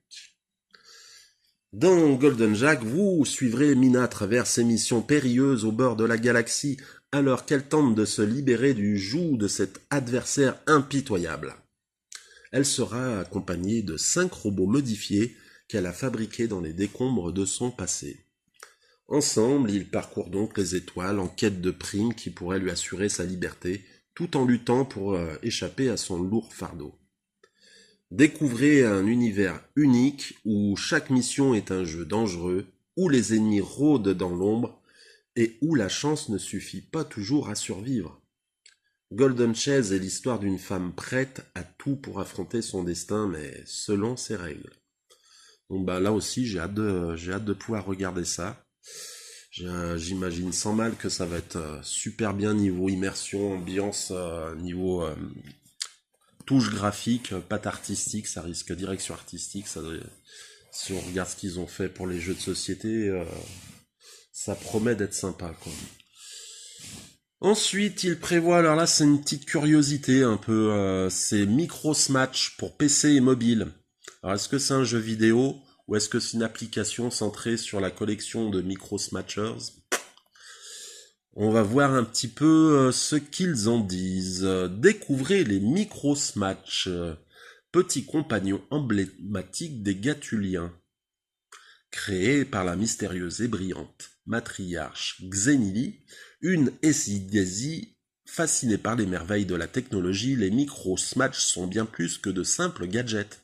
Dans Golden Jack, vous suivrez Mina à travers ses missions périlleuses au bord de la galaxie, alors qu'elle tente de se libérer du joug de cet adversaire impitoyable. Elle sera accompagnée de 5 robots modifiés qu'elle a fabriqués dans les décombres de son passé. Ensemble, ils parcourent donc les étoiles en quête de primes qui pourraient lui assurer sa liberté, tout en luttant pour échapper à son lourd fardeau. Découvrez un univers unique où chaque mission est un jeu dangereux, où les ennemis rôdent dans l'ombre et où la chance ne suffit pas toujours à survivre. Golden Chase est l'histoire d'une femme prête à tout pour affronter son destin, mais selon ses règles. Donc bah là aussi, j'ai hâte de pouvoir regarder ça. J'imagine sans mal que ça va être super bien niveau immersion, ambiance, niveau touche graphique, patte artistique, ça risque direction artistique. Si on regarde ce qu'ils ont fait pour les jeux de société, ça promet d'être sympa, quoi. Ensuite, il prévoit, alors là c'est une petite curiosité un peu, c'est Microsmatch pour PC et mobile. Alors est-ce que c'est un jeu vidéo ou est-ce que c'est une application centrée sur la collection de Microsmatchers? On va voir un petit peu ce qu'ils en disent. Découvrez les Microsmatch, petits compagnons emblématiques des Gatuliens. Créés par la mystérieuse et brillante matriarche Xenili, une Esidiesi fascinée par les merveilles de la technologie, les Microsmatch sont bien plus que de simples gadgets.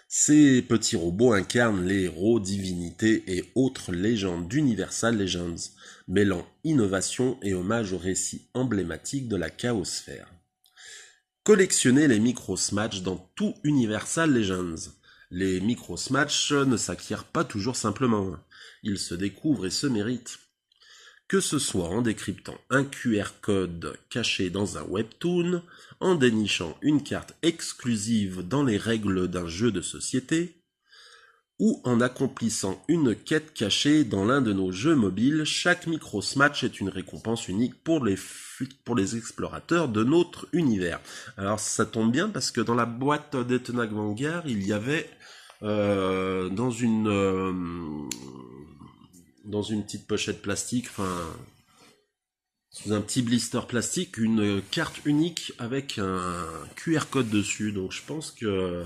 Ces petits robots incarnent les héros, divinités et autres légendes d'Universal Legends, mêlant innovation et hommage au récit emblématique de la chaosphère. Collectionnez les Microsmatch dans tout Universal Legends. Les Microsmatch ne s'acquièrent pas toujours simplement, ils se découvrent et se méritent. Que ce soit en décryptant un QR code caché dans un webtoon, en dénichant une carte exclusive dans les règles d'un jeu de société, ou en accomplissant une quête cachée dans l'un de nos jeux mobiles, chaque Microsmatch est une récompense unique pour les explorateurs de notre univers. Alors ça tombe bien parce que dans la boîte d'Etenac Vanguard, il y avait dans une petite pochette plastique, enfin sous un petit blister plastique, une carte unique avec un QR code dessus. Donc je pense que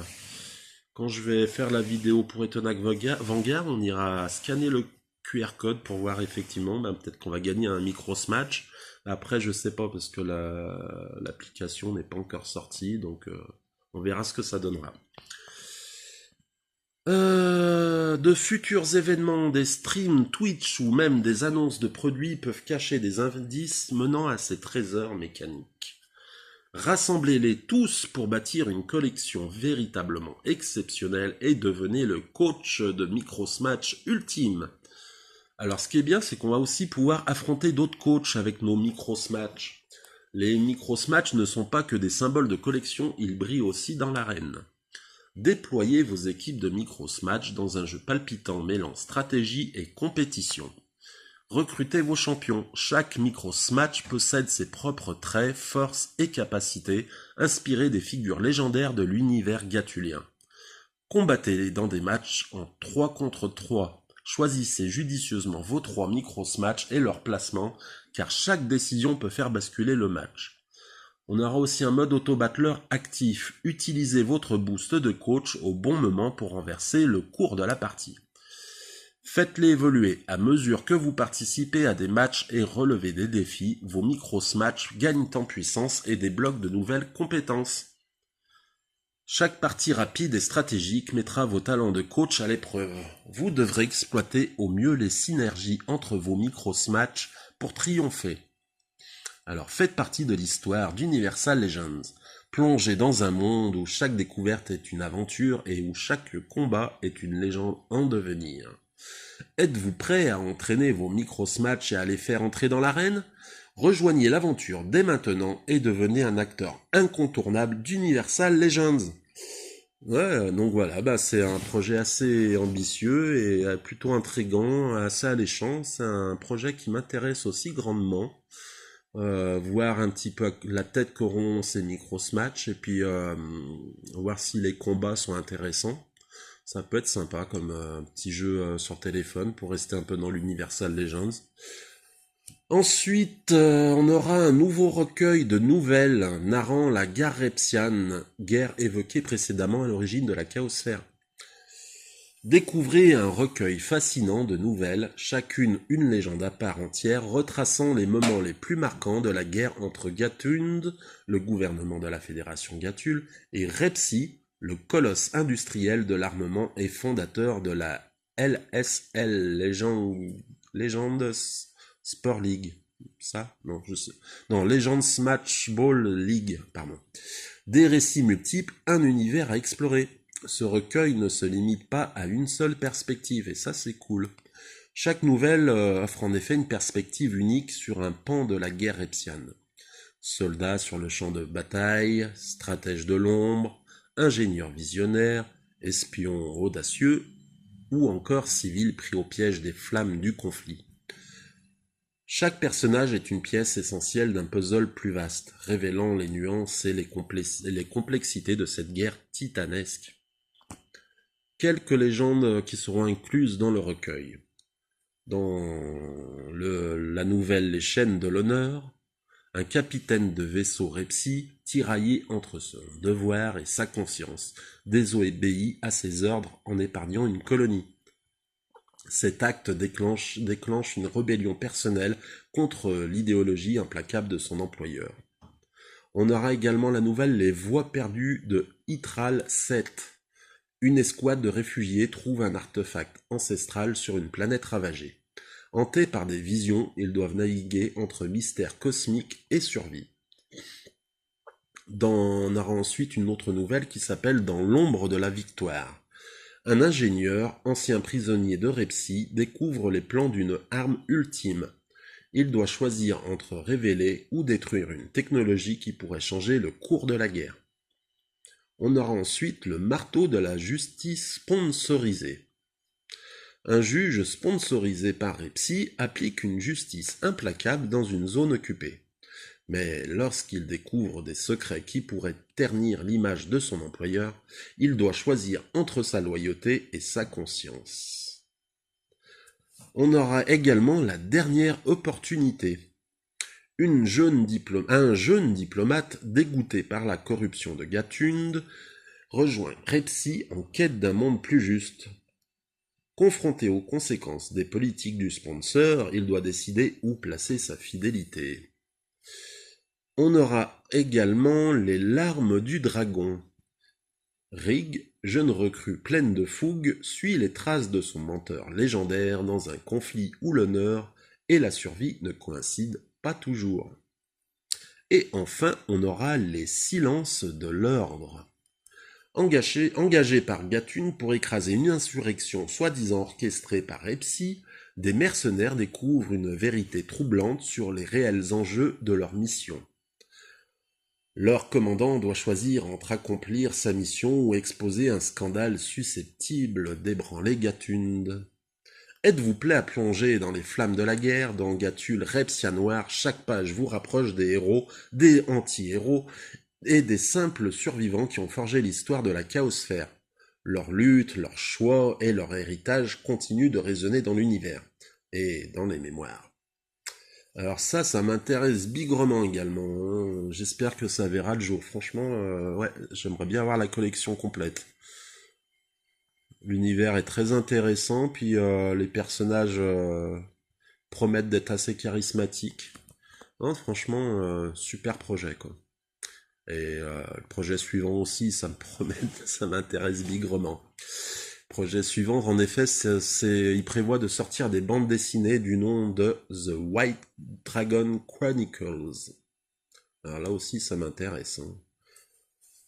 quand je vais faire la vidéo pour Etenac Vanguard, on ira scanner le QR code pour voir effectivement, peut-être qu'on va gagner un Microsmatch. Après, je sais pas parce que l'application n'est pas encore sortie, donc on verra ce que ça donnera. De futurs événements, des streams Twitch ou même des annonces de produits peuvent cacher des indices menant à ces trésors mécaniques. Rassemblez-les tous pour bâtir une collection véritablement exceptionnelle et devenez le coach de Microsmatch ultime. Alors ce qui est bien, c'est qu'on va aussi pouvoir affronter d'autres coachs avec nos Microsmatch. Les Microsmatch ne sont pas que des symboles de collection, ils brillent aussi dans l'arène. Déployez vos équipes de Microsmatch dans un jeu palpitant mêlant stratégie et compétition. Recrutez vos champions. Chaque Microsmatch possède ses propres traits, forces et capacités, inspirés des figures légendaires de l'univers gatulien. Combattez-les dans des matchs en 3 contre 3. Choisissez judicieusement vos 3 Microsmatch et leur placement, car chaque décision peut faire basculer le match. On aura aussi un mode auto-battleur actif. Utilisez votre boost de coach au bon moment pour renverser le cours de la partie. Faites-les évoluer à mesure que vous participez à des matchs et relevez des défis. Vos Microsmatch gagnent en puissance et débloquent de nouvelles compétences. Chaque partie rapide et stratégique mettra vos talents de coach à l'épreuve. Vous devrez exploiter au mieux les synergies entre vos Microsmatch pour triompher. Alors faites partie de l'histoire d'Universal Legends. Plongez dans un monde où chaque découverte est une aventure et où chaque combat est une légende en devenir. Êtes-vous prêt à entraîner vos Microsmatch et à les faire entrer dans l'arène ? Rejoignez l'aventure dès maintenant et devenez un acteur incontournable d'Universal Legends. Ouais, donc voilà, c'est un projet assez ambitieux et plutôt intriguant, assez alléchant. C'est un projet qui m'intéresse aussi grandement. Voir un petit peu la tête qu'auront ces Microsmatch et puis voir si les combats sont intéressants. Ça peut être sympa comme petit jeu sur téléphone pour rester un peu dans l'Universal Legends. Ensuite, on aura un nouveau recueil de nouvelles narrant la guerre repsiane, guerre évoquée précédemment à l'origine de la Chaosphère. Découvrez un recueil fascinant de nouvelles, chacune une légende à part entière, retraçant les moments les plus marquants de la guerre entre Gatund, le gouvernement de la Fédération Gatul, et Repsi, le colosse industriel de l'armement et fondateur de la LSL Legends Sport League. Ça? Non, je sais. Non, Legends Match Ball League, pardon. Des récits multiples, un univers à explorer. Ce recueil ne se limite pas à une seule perspective, et ça c'est cool. Chaque nouvelle offre en effet une perspective unique sur un pan de la guerre repsiane. Soldats sur le champ de bataille, stratèges de l'ombre, ingénieurs visionnaires, espions audacieux, ou encore civils pris au piège des flammes du conflit. Chaque personnage est une pièce essentielle d'un puzzle plus vaste, révélant les nuances et les complexités de cette guerre titanesque. Quelques légendes qui seront incluses dans le recueil. Dans la nouvelle Les chaînes de l'honneur, un capitaine de vaisseau Repsi, tiraillé entre son devoir et sa conscience, désobéit à ses ordres en épargnant une colonie. Cet acte déclenche une rébellion personnelle contre l'idéologie implacable de son employeur. On aura également la nouvelle Les voies perdues de Ytral 7. Une escouade de réfugiés trouve un artefact ancestral sur une planète ravagée. Hantés par des visions, ils doivent naviguer entre mystères cosmiques et survie. On aura ensuite une autre nouvelle qui s'appelle Dans l'ombre de la victoire. Un ingénieur, ancien prisonnier de Repsi, découvre les plans d'une arme ultime. Il doit choisir entre révéler ou détruire une technologie qui pourrait changer le cours de la guerre. On aura ensuite le marteau de la justice sponsorisé. Un juge sponsorisé par Repsi applique une justice implacable dans une zone occupée. Mais lorsqu'il découvre des secrets qui pourraient ternir l'image de son employeur, il doit choisir entre sa loyauté et sa conscience. On aura également la dernière opportunité. Un jeune diplomate dégoûté par la corruption de Gatund rejoint Repsi en quête d'un monde plus juste. Confronté aux conséquences des politiques du sponsor, il doit décider où placer sa fidélité. On aura également les larmes du dragon. Rig, jeune recrue pleine de fougue, suit les traces de son menteur légendaire dans un conflit où l'honneur et la survie ne coïncident pas toujours. Et enfin, on aura les silences de l'ordre. Engagés par Gatun pour écraser une insurrection soi-disant orchestrée par Epsi, des mercenaires découvrent une vérité troublante sur les réels enjeux de leur mission. Leur commandant doit choisir entre accomplir sa mission ou exposer un scandale susceptible d'ébranler Gatund. Êtes-vous prêt à plonger dans les flammes de la guerre, dans Gatul Repsia Noir, chaque page vous rapproche des héros, des anti-héros et des simples survivants qui ont forgé l'histoire de la chaosphère. Leur lutte, leur choix et leur héritage continuent de résonner dans l'univers et dans les mémoires. Alors ça m'intéresse bigrement également, hein. J'espère que ça verra le jour. Franchement, ouais, j'aimerais bien avoir la collection complète. L'univers est très intéressant, puis les personnages promettent d'être assez charismatiques. Non, franchement, super projet, quoi. Et le projet suivant aussi, ça me promet, ça m'intéresse bigrement. Projet suivant, en effet, il prévoit de sortir des bandes dessinées du nom de The White Dragon Chronicles. Alors là aussi, ça m'intéresse, hein.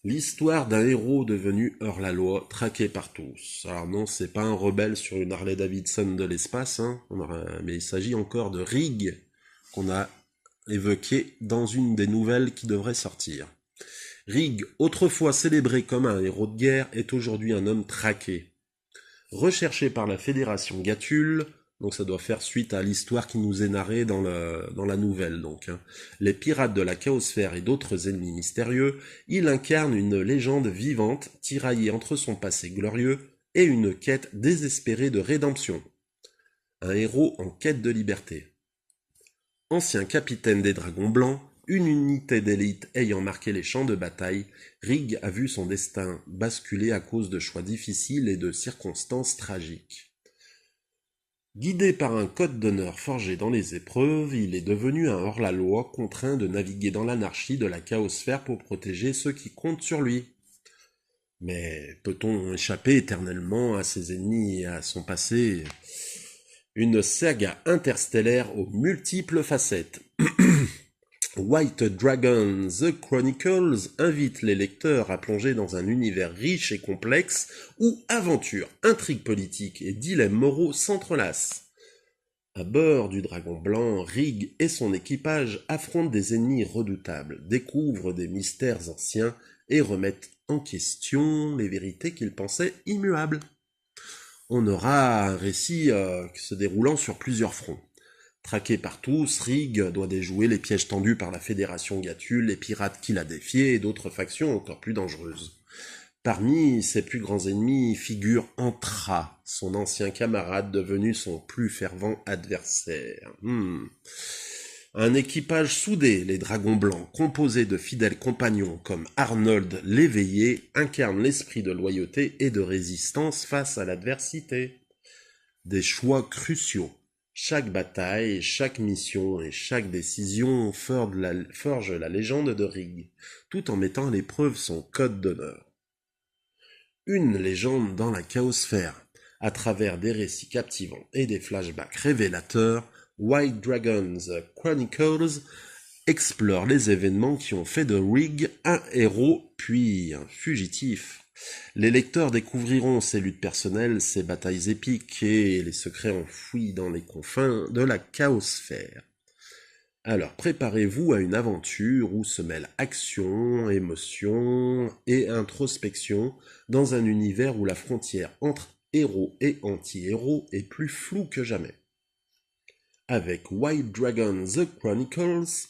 L'histoire d'un héros devenu hors-la-loi, traqué par tous. Alors non, c'est pas un rebelle sur une Harley Davidson de l'espace, hein, mais il s'agit encore de Rig, qu'on a évoqué dans une des nouvelles qui devrait sortir. Rig, autrefois célébré comme un héros de guerre, est aujourd'hui un homme traqué. Recherché par la Fédération Gatul, donc ça doit faire suite à l'histoire qui nous est narrée dans la nouvelle, donc, hein. Les pirates de la chaosphère et d'autres ennemis mystérieux, il incarne une légende vivante, tiraillée entre son passé glorieux et une quête désespérée de rédemption. Un héros en quête de liberté. Ancien capitaine des Dragons Blancs, une unité d'élite ayant marqué les champs de bataille, Rig a vu son destin basculer à cause de choix difficiles et de circonstances tragiques. Guidé par un code d'honneur forgé dans les épreuves, il est devenu un hors-la-loi contraint de naviguer dans l'anarchie de la chaosphère pour protéger ceux qui comptent sur lui. Mais peut-on échapper éternellement à ses ennemis et à son passé ? Une saga interstellaire aux multiples facettes. White Dragon The Chronicles invite les lecteurs à plonger dans un univers riche et complexe où aventures, intrigues politiques et dilemmes moraux s'entrelacent. À bord du Dragon Blanc, Rig et son équipage affrontent des ennemis redoutables, découvrent des mystères anciens et remettent en question les vérités qu'ils pensaient immuables. On aura un récit se déroulant sur plusieurs fronts. Traqué par tous, Rig doit déjouer les pièges tendus par la Fédération Gatul, les pirates qui la défiaient et d'autres factions encore plus dangereuses. Parmi ses plus grands ennemis figure Antra, son ancien camarade devenu son plus fervent adversaire. Un équipage soudé, les Dragons Blancs, composé de fidèles compagnons comme Arnold l'Éveillé, incarne l'esprit de loyauté et de résistance face à l'adversité. Des choix cruciaux. Chaque bataille, chaque mission et chaque décision forge la légende de Rig, tout en mettant à l'épreuve son code d'honneur. Une légende dans la chaosphère. À travers des récits captivants et des flashbacks révélateurs, White Dragons Chronicles explore les événements qui ont fait de Rig un héros puis un fugitif. Les lecteurs découvriront ses luttes personnelles, ses batailles épiques et les secrets enfouis dans les confins de la chaosphère. Alors préparez-vous à une aventure où se mêlent action, émotion et introspection dans un univers où la frontière entre héros et anti-héros est plus floue que jamais. Avec White Dragon The Chronicles,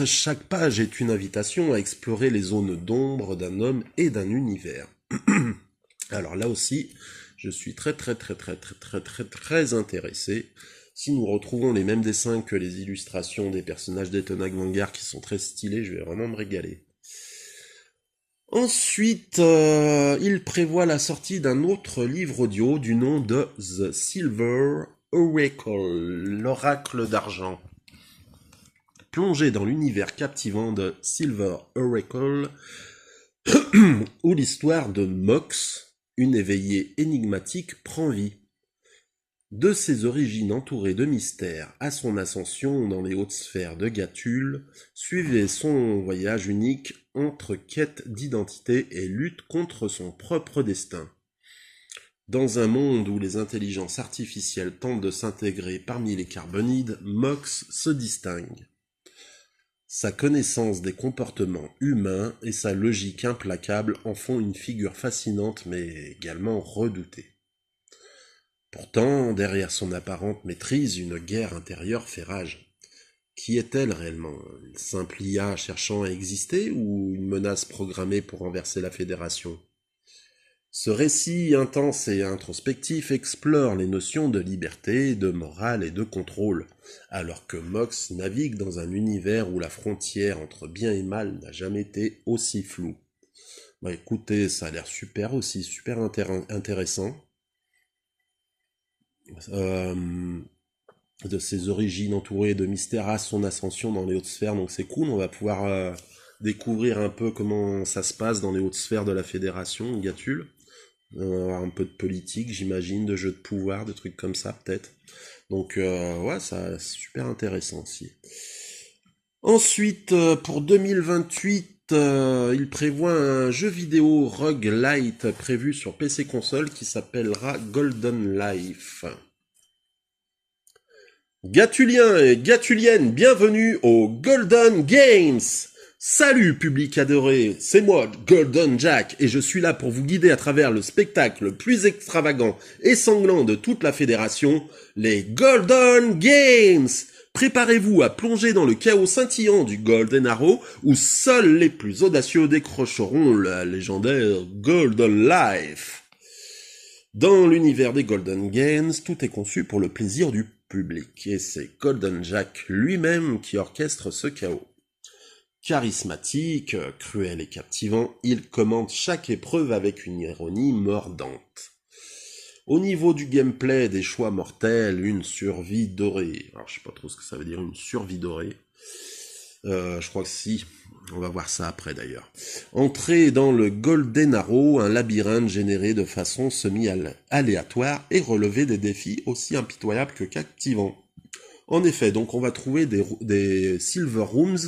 chaque page est une invitation à explorer les zones d'ombre d'un homme et d'un univers. Alors là aussi, je suis très intéressé. Si nous retrouvons les mêmes dessins que les illustrations des personnages d'Etonag Vanguard qui sont très stylés, je vais vraiment me régaler. Ensuite, il prévoit la sortie d'un autre livre audio du nom de The Silver Oracle, l'oracle d'argent. Plongé dans l'univers captivant de Silver Oracle, où l'histoire de Mox, une éveillée énigmatique, prend vie. De ses origines entourées de mystères à son ascension dans les hautes sphères de Gâtule, suivez son voyage unique entre quête d'identité et lutte contre son propre destin. Dans un monde où les intelligences artificielles tentent de s'intégrer parmi les carbonides, Mox se distingue. Sa connaissance des comportements humains et sa logique implacable en font une figure fascinante mais également redoutée. Pourtant, derrière son apparente maîtrise, une guerre intérieure fait rage. Qui est-elle réellement? Une simple IA cherchant à exister ou une menace programmée pour renverser la Fédération? Ce récit intense et introspectif explore les notions de liberté, de morale et de contrôle, alors que Mox navigue dans un univers où la frontière entre bien et mal n'a jamais été aussi floue. Bah écoutez, ça a l'air super aussi, super intéressant. De ses origines entourées de mystères à son ascension dans les hautes sphères, donc c'est cool, on va pouvoir découvrir un peu comment ça se passe dans les hautes sphères de la Fédération, Gâtule. Un peu de politique, j'imagine, de jeux de pouvoir, de trucs comme ça, peut-être. Donc, ouais, ça, c'est super intéressant aussi. Ensuite, pour 2028, il prévoit un jeu vidéo roguelite prévu sur PC console qui s'appellera Golden Life. Gâtuliens et Gâtuliennes, bienvenue au Golden Games! Salut public adoré, c'est moi, Golden Jack, et je suis là pour vous guider à travers le spectacle le plus extravagant et sanglant de toute la fédération, les Golden Games! Préparez-vous à plonger dans le chaos scintillant du Golden Arrow, où seuls les plus audacieux décrocheront la légendaire Golden Life. Dans l'univers des Golden Games, tout est conçu pour le plaisir du public, et c'est Golden Jack lui-même qui orchestre ce chaos. Charismatique, cruel et captivant, il commente chaque épreuve avec une ironie mordante. Au niveau du gameplay, des choix mortels, une survie dorée. Alors je sais pas trop ce que ça veut dire, une survie dorée. Je crois que si, on va voir ça après d'ailleurs. Entrez dans le Golden Arrow, un labyrinthe généré de façon semi-aléatoire et relever des défis aussi impitoyables que captivants. En effet, donc on va trouver des Silver Rooms,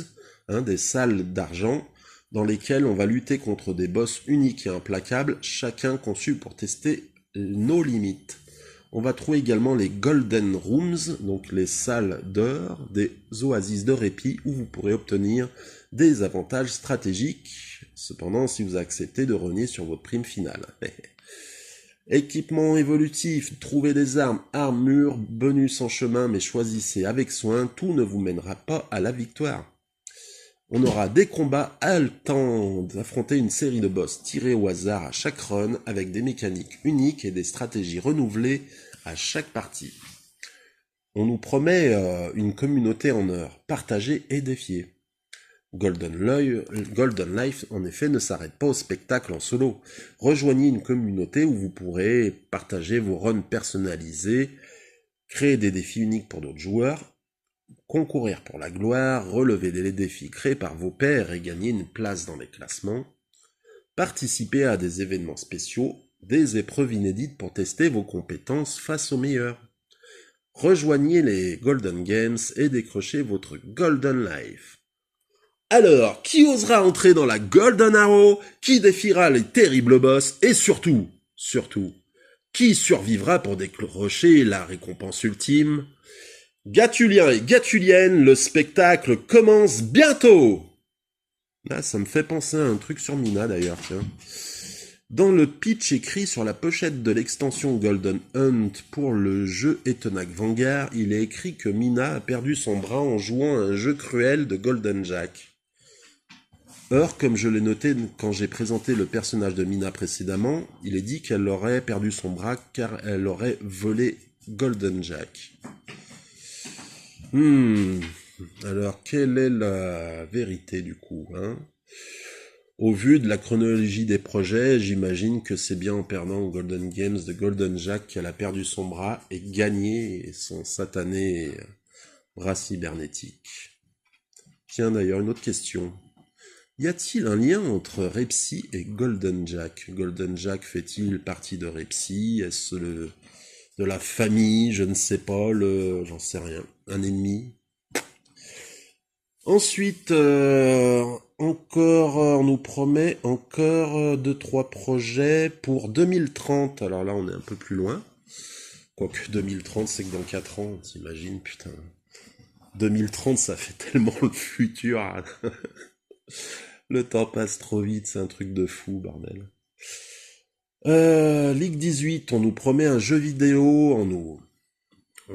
des salles d'argent, dans lesquelles on va lutter contre des boss uniques et implacables, chacun conçu pour tester nos limites. On va trouver également les Golden Rooms, donc les salles d'or, des oasis de répit où vous pourrez obtenir des avantages stratégiques, cependant si vous acceptez de renier sur votre prime finale. Équipement évolutif, trouvez des armes, armures, bonus en chemin, mais choisissez avec soin, tout ne vous mènera pas à la victoire. On aura des combats haletants d'affronter une série de boss tirés au hasard à chaque run avec des mécaniques uniques et des stratégies renouvelées à chaque partie. On nous promet une communauté en or, partagée et défiée. Golden Life, en effet, ne s'arrête pas au spectacle en solo. Rejoignez une communauté où vous pourrez partager vos runs personnalisés, créer des défis uniques pour d'autres joueurs, concourir pour la gloire, relever les défis créés par vos pairs et gagner une place dans les classements, participer à des événements spéciaux, des épreuves inédites pour tester vos compétences face aux meilleurs. Rejoignez les Golden Games et décrochez votre Golden Life. Alors, qui osera entrer dans la Golden Arrow? Qui défiera les terribles boss? Et surtout, qui survivra pour décrocher la récompense ultime? Gâtuliens et Gâtuliennes, le spectacle commence bientôt! Là, ça me fait penser à un truc sur Mina d'ailleurs, tiens. Dans le pitch écrit sur la pochette de l'extension Golden Hunt pour le jeu Etenac Vanguard, il est écrit que Mina a perdu son bras en jouant à un jeu cruel de Golden Jack. Or, comme je l'ai noté quand j'ai présenté le personnage de Mina précédemment, il est dit qu'elle aurait perdu son bras car elle aurait volé Golden Jack. Alors, quelle est la vérité du coup, Au vu de la chronologie des projets, j'imagine que c'est bien en perdant au Golden Games de Golden Jack qu'elle a perdu son bras et gagné son satané bras cybernétique. Tiens, d'ailleurs, une autre question. Y a-t-il un lien entre Repsy et Golden Jack? Golden Jack fait-il partie de Repsy? Est-ce de la famille? Je ne sais pas, j'en sais rien. Un ennemi? Ensuite, encore, on nous promet encore 2-3 projets pour 2030. Alors là, on est un peu plus loin. Quoique 2030, c'est que dans 4 ans, t'imagines, putain. 2030, ça fait tellement le futur. Le temps passe trop vite, c'est un truc de fou, bordel. Ligue 18, on nous promet un jeu vidéo, on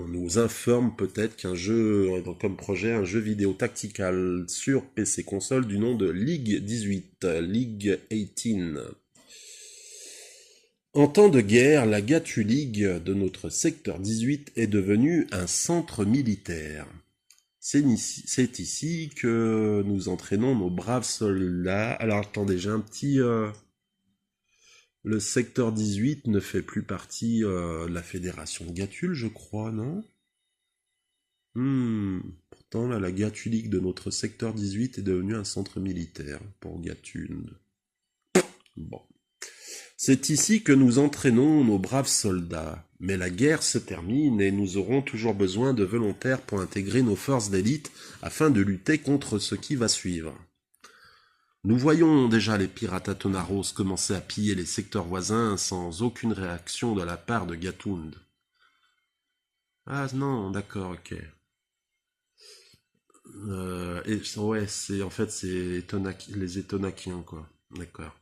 nous informe peut-être qu'un jeu, comme projet, un jeu vidéo tactical sur PC console du nom de Ligue 18, Ligue 18. En temps de guerre, la Gatu League de notre secteur 18 est devenue un centre militaire. C'est ici que nous entraînons nos braves soldats. Alors attendez, j'ai un petit... Le secteur 18 ne fait plus partie de la fédération de Gatul, je crois, non? Pourtant, là, la Gatu League de notre secteur 18 est devenue un centre militaire pour Gatune. Bon. C'est ici que nous entraînons nos braves soldats. Mais la guerre se termine et nous aurons toujours besoin de volontaires pour intégrer nos forces d'élite afin de lutter contre ce qui va suivre. Nous voyons déjà les pirates Atonaros commencer à piller les secteurs voisins sans aucune réaction de la part de Gatund. Ah non, d'accord, ok. Ouais, c'est les Étonakiens, quoi. D'accord.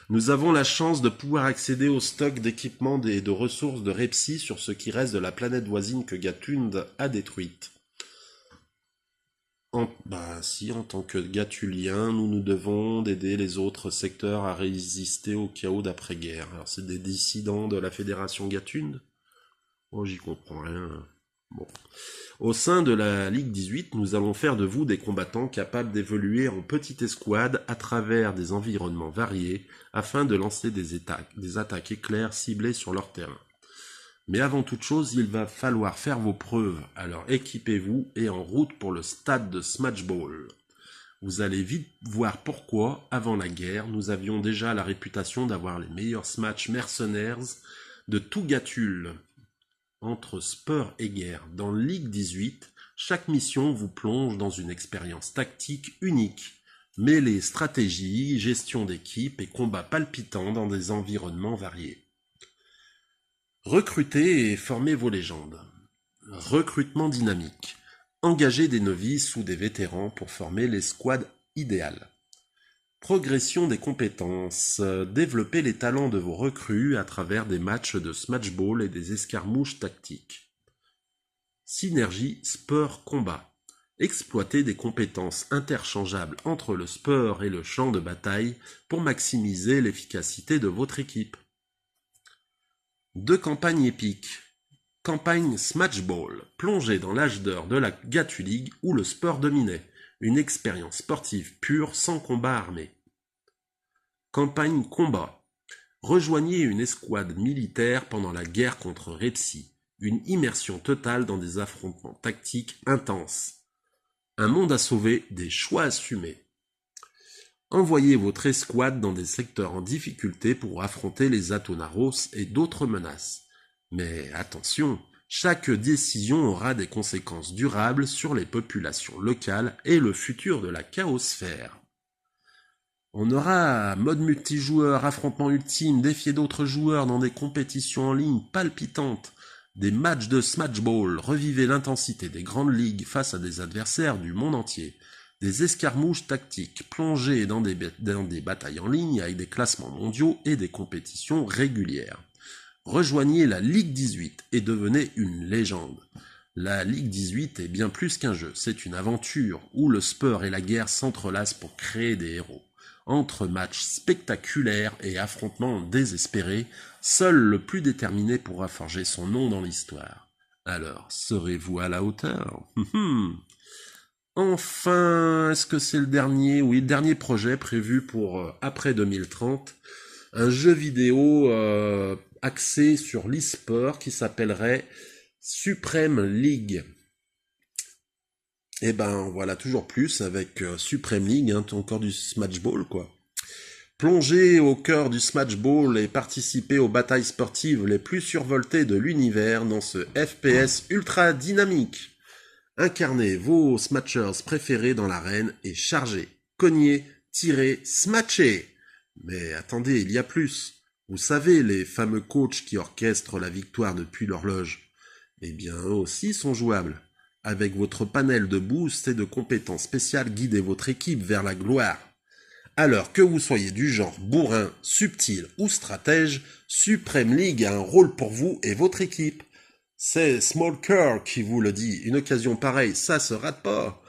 Nous avons la chance de pouvoir accéder au stock d'équipements et de ressources de Repsy sur ce qui reste de la planète voisine que Gatund a détruite. En tant que Gatulien, nous nous devons d'aider les autres secteurs à résister au chaos d'après-guerre. Alors c'est des dissidents de la Fédération Gatund? Oh, j'y comprends rien. Bon. Au sein de la Ligue 18, nous allons faire de vous des combattants capables d'évoluer en petite escouade à travers des environnements variés afin de lancer des attaques éclairs ciblées sur leur terrain. Mais avant toute chose, il va falloir faire vos preuves, alors équipez-vous et en route pour le stade de Smatchball. Vous allez vite voir pourquoi, avant la guerre, nous avions déjà la réputation d'avoir les meilleurs Smash mercenaires de tout Gatul. Entre sport et guerre, dans Ligue 18, chaque mission vous plonge dans une expérience tactique unique. Mêlée stratégie, gestion d'équipe et combats palpitants dans des environnements variés. Recrutez et formez vos légendes. Recrutement dynamique. Engagez des novices ou des vétérans pour former l'escouade idéale. Progression des compétences. Développez les talents de vos recrues à travers des matchs de Smatchball et des escarmouches tactiques. Synergie sport-combat. Exploitez des compétences interchangeables entre le sport et le champ de bataille pour maximiser l'efficacité de votre équipe. 2 campagnes épiques. Campagne Smatchball, plongée dans l'âge d'or de la Gatu League où le sport dominait. Une expérience sportive pure sans combat armé. Campagne combat. Rejoignez une escouade militaire pendant la guerre contre Repsy. Une immersion totale dans des affrontements tactiques intenses. Un monde à sauver, des choix assumés. Envoyez votre escouade dans des secteurs en difficulté pour affronter les Atonaros et d'autres menaces. Mais attention, chaque décision aura des conséquences durables sur les populations locales et le futur de la chaosphère. On aura mode multijoueur, affrontement ultime, défier d'autres joueurs dans des compétitions en ligne palpitantes, des matchs de Smatchball, revivez l'intensité des grandes ligues face à des adversaires du monde entier, des escarmouches tactiques, plongées dans des batailles en ligne avec des classements mondiaux et des compétitions régulières. Rejoignez la Ligue 18 et devenez une légende. La Ligue 18 est bien plus qu'un jeu, c'est une aventure où le sport et la guerre s'entrelacent pour créer des héros. Entre matchs spectaculaires et affrontements désespérés, seul le plus déterminé pourra forger son nom dans l'histoire. Alors, serez-vous à la hauteur? Enfin, est-ce que c'est le dernier? Oui, le dernier projet prévu pour après 2030. Un jeu vidéo axé sur l'e-sport qui s'appellerait Supreme League. Et ben voilà, toujours plus avec Supreme League, hein, encore du Smash Ball, quoi. Plongez au cœur du Smash Ball et participez aux batailles sportives les plus survoltées de l'univers dans ce FPS ultra dynamique. Incarnez vos Smashers préférés dans l'arène et chargez, cognez, tirez, smatchez. Mais attendez, il y a plus. Vous savez, les fameux coachs qui orchestrent la victoire depuis l'horloge. Eh bien, eux aussi sont jouables. Avec votre panel de boosts et de compétences spéciales, guidez votre équipe vers la gloire. Alors que vous soyez du genre bourrin, subtil ou stratège, Supreme League a un rôle pour vous et votre équipe. C'est Smallcur qui vous le dit, une occasion pareille, ça se rate pas.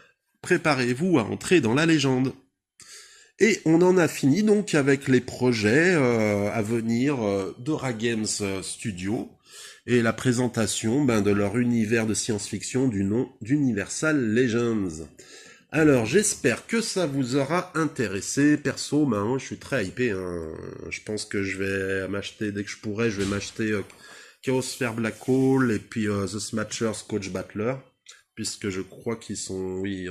Préparez-vous à entrer dans la légende. Et on en a fini donc avec les projets à venir d'Aura Games Studio et la présentation de leur univers de science-fiction du nom d'Universal Legends. Alors j'espère que ça vous aura intéressé. Perso, je suis très hypé. Hein. Je pense que je vais m'acheter, dès que je pourrai, je vais m'acheter Chaos Sphere Black Hole et puis The Smashers Coach Battler, puisque je crois qu'ils sont, oui,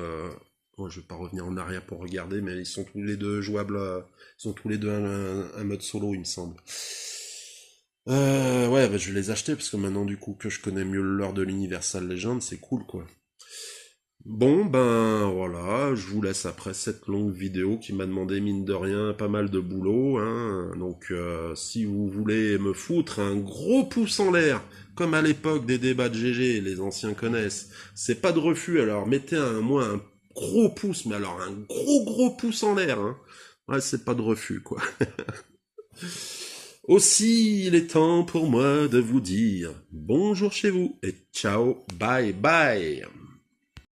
je vais pas revenir en arrière pour regarder, mais ils sont tous les deux jouables, ils sont tous les deux un mode solo, il me semble. Ouais, je vais les acheter, parce que maintenant, du coup, que je connais mieux le lore de l'Universal Legend, c'est cool, quoi. Bon, voilà, je vous laisse après cette longue vidéo qui m'a demandé, mine de rien, pas mal de boulot, hein. Donc, si vous voulez me foutre un gros pouce en l'air, comme à l'époque des débats de GG, les anciens connaissent, c'est pas de refus, alors mettez moi un gros pouce, mais alors un gros pouce en l'air, hein. Ouais, c'est pas de refus, quoi. Aussi, il est temps pour moi de vous dire bonjour chez vous et ciao, bye bye.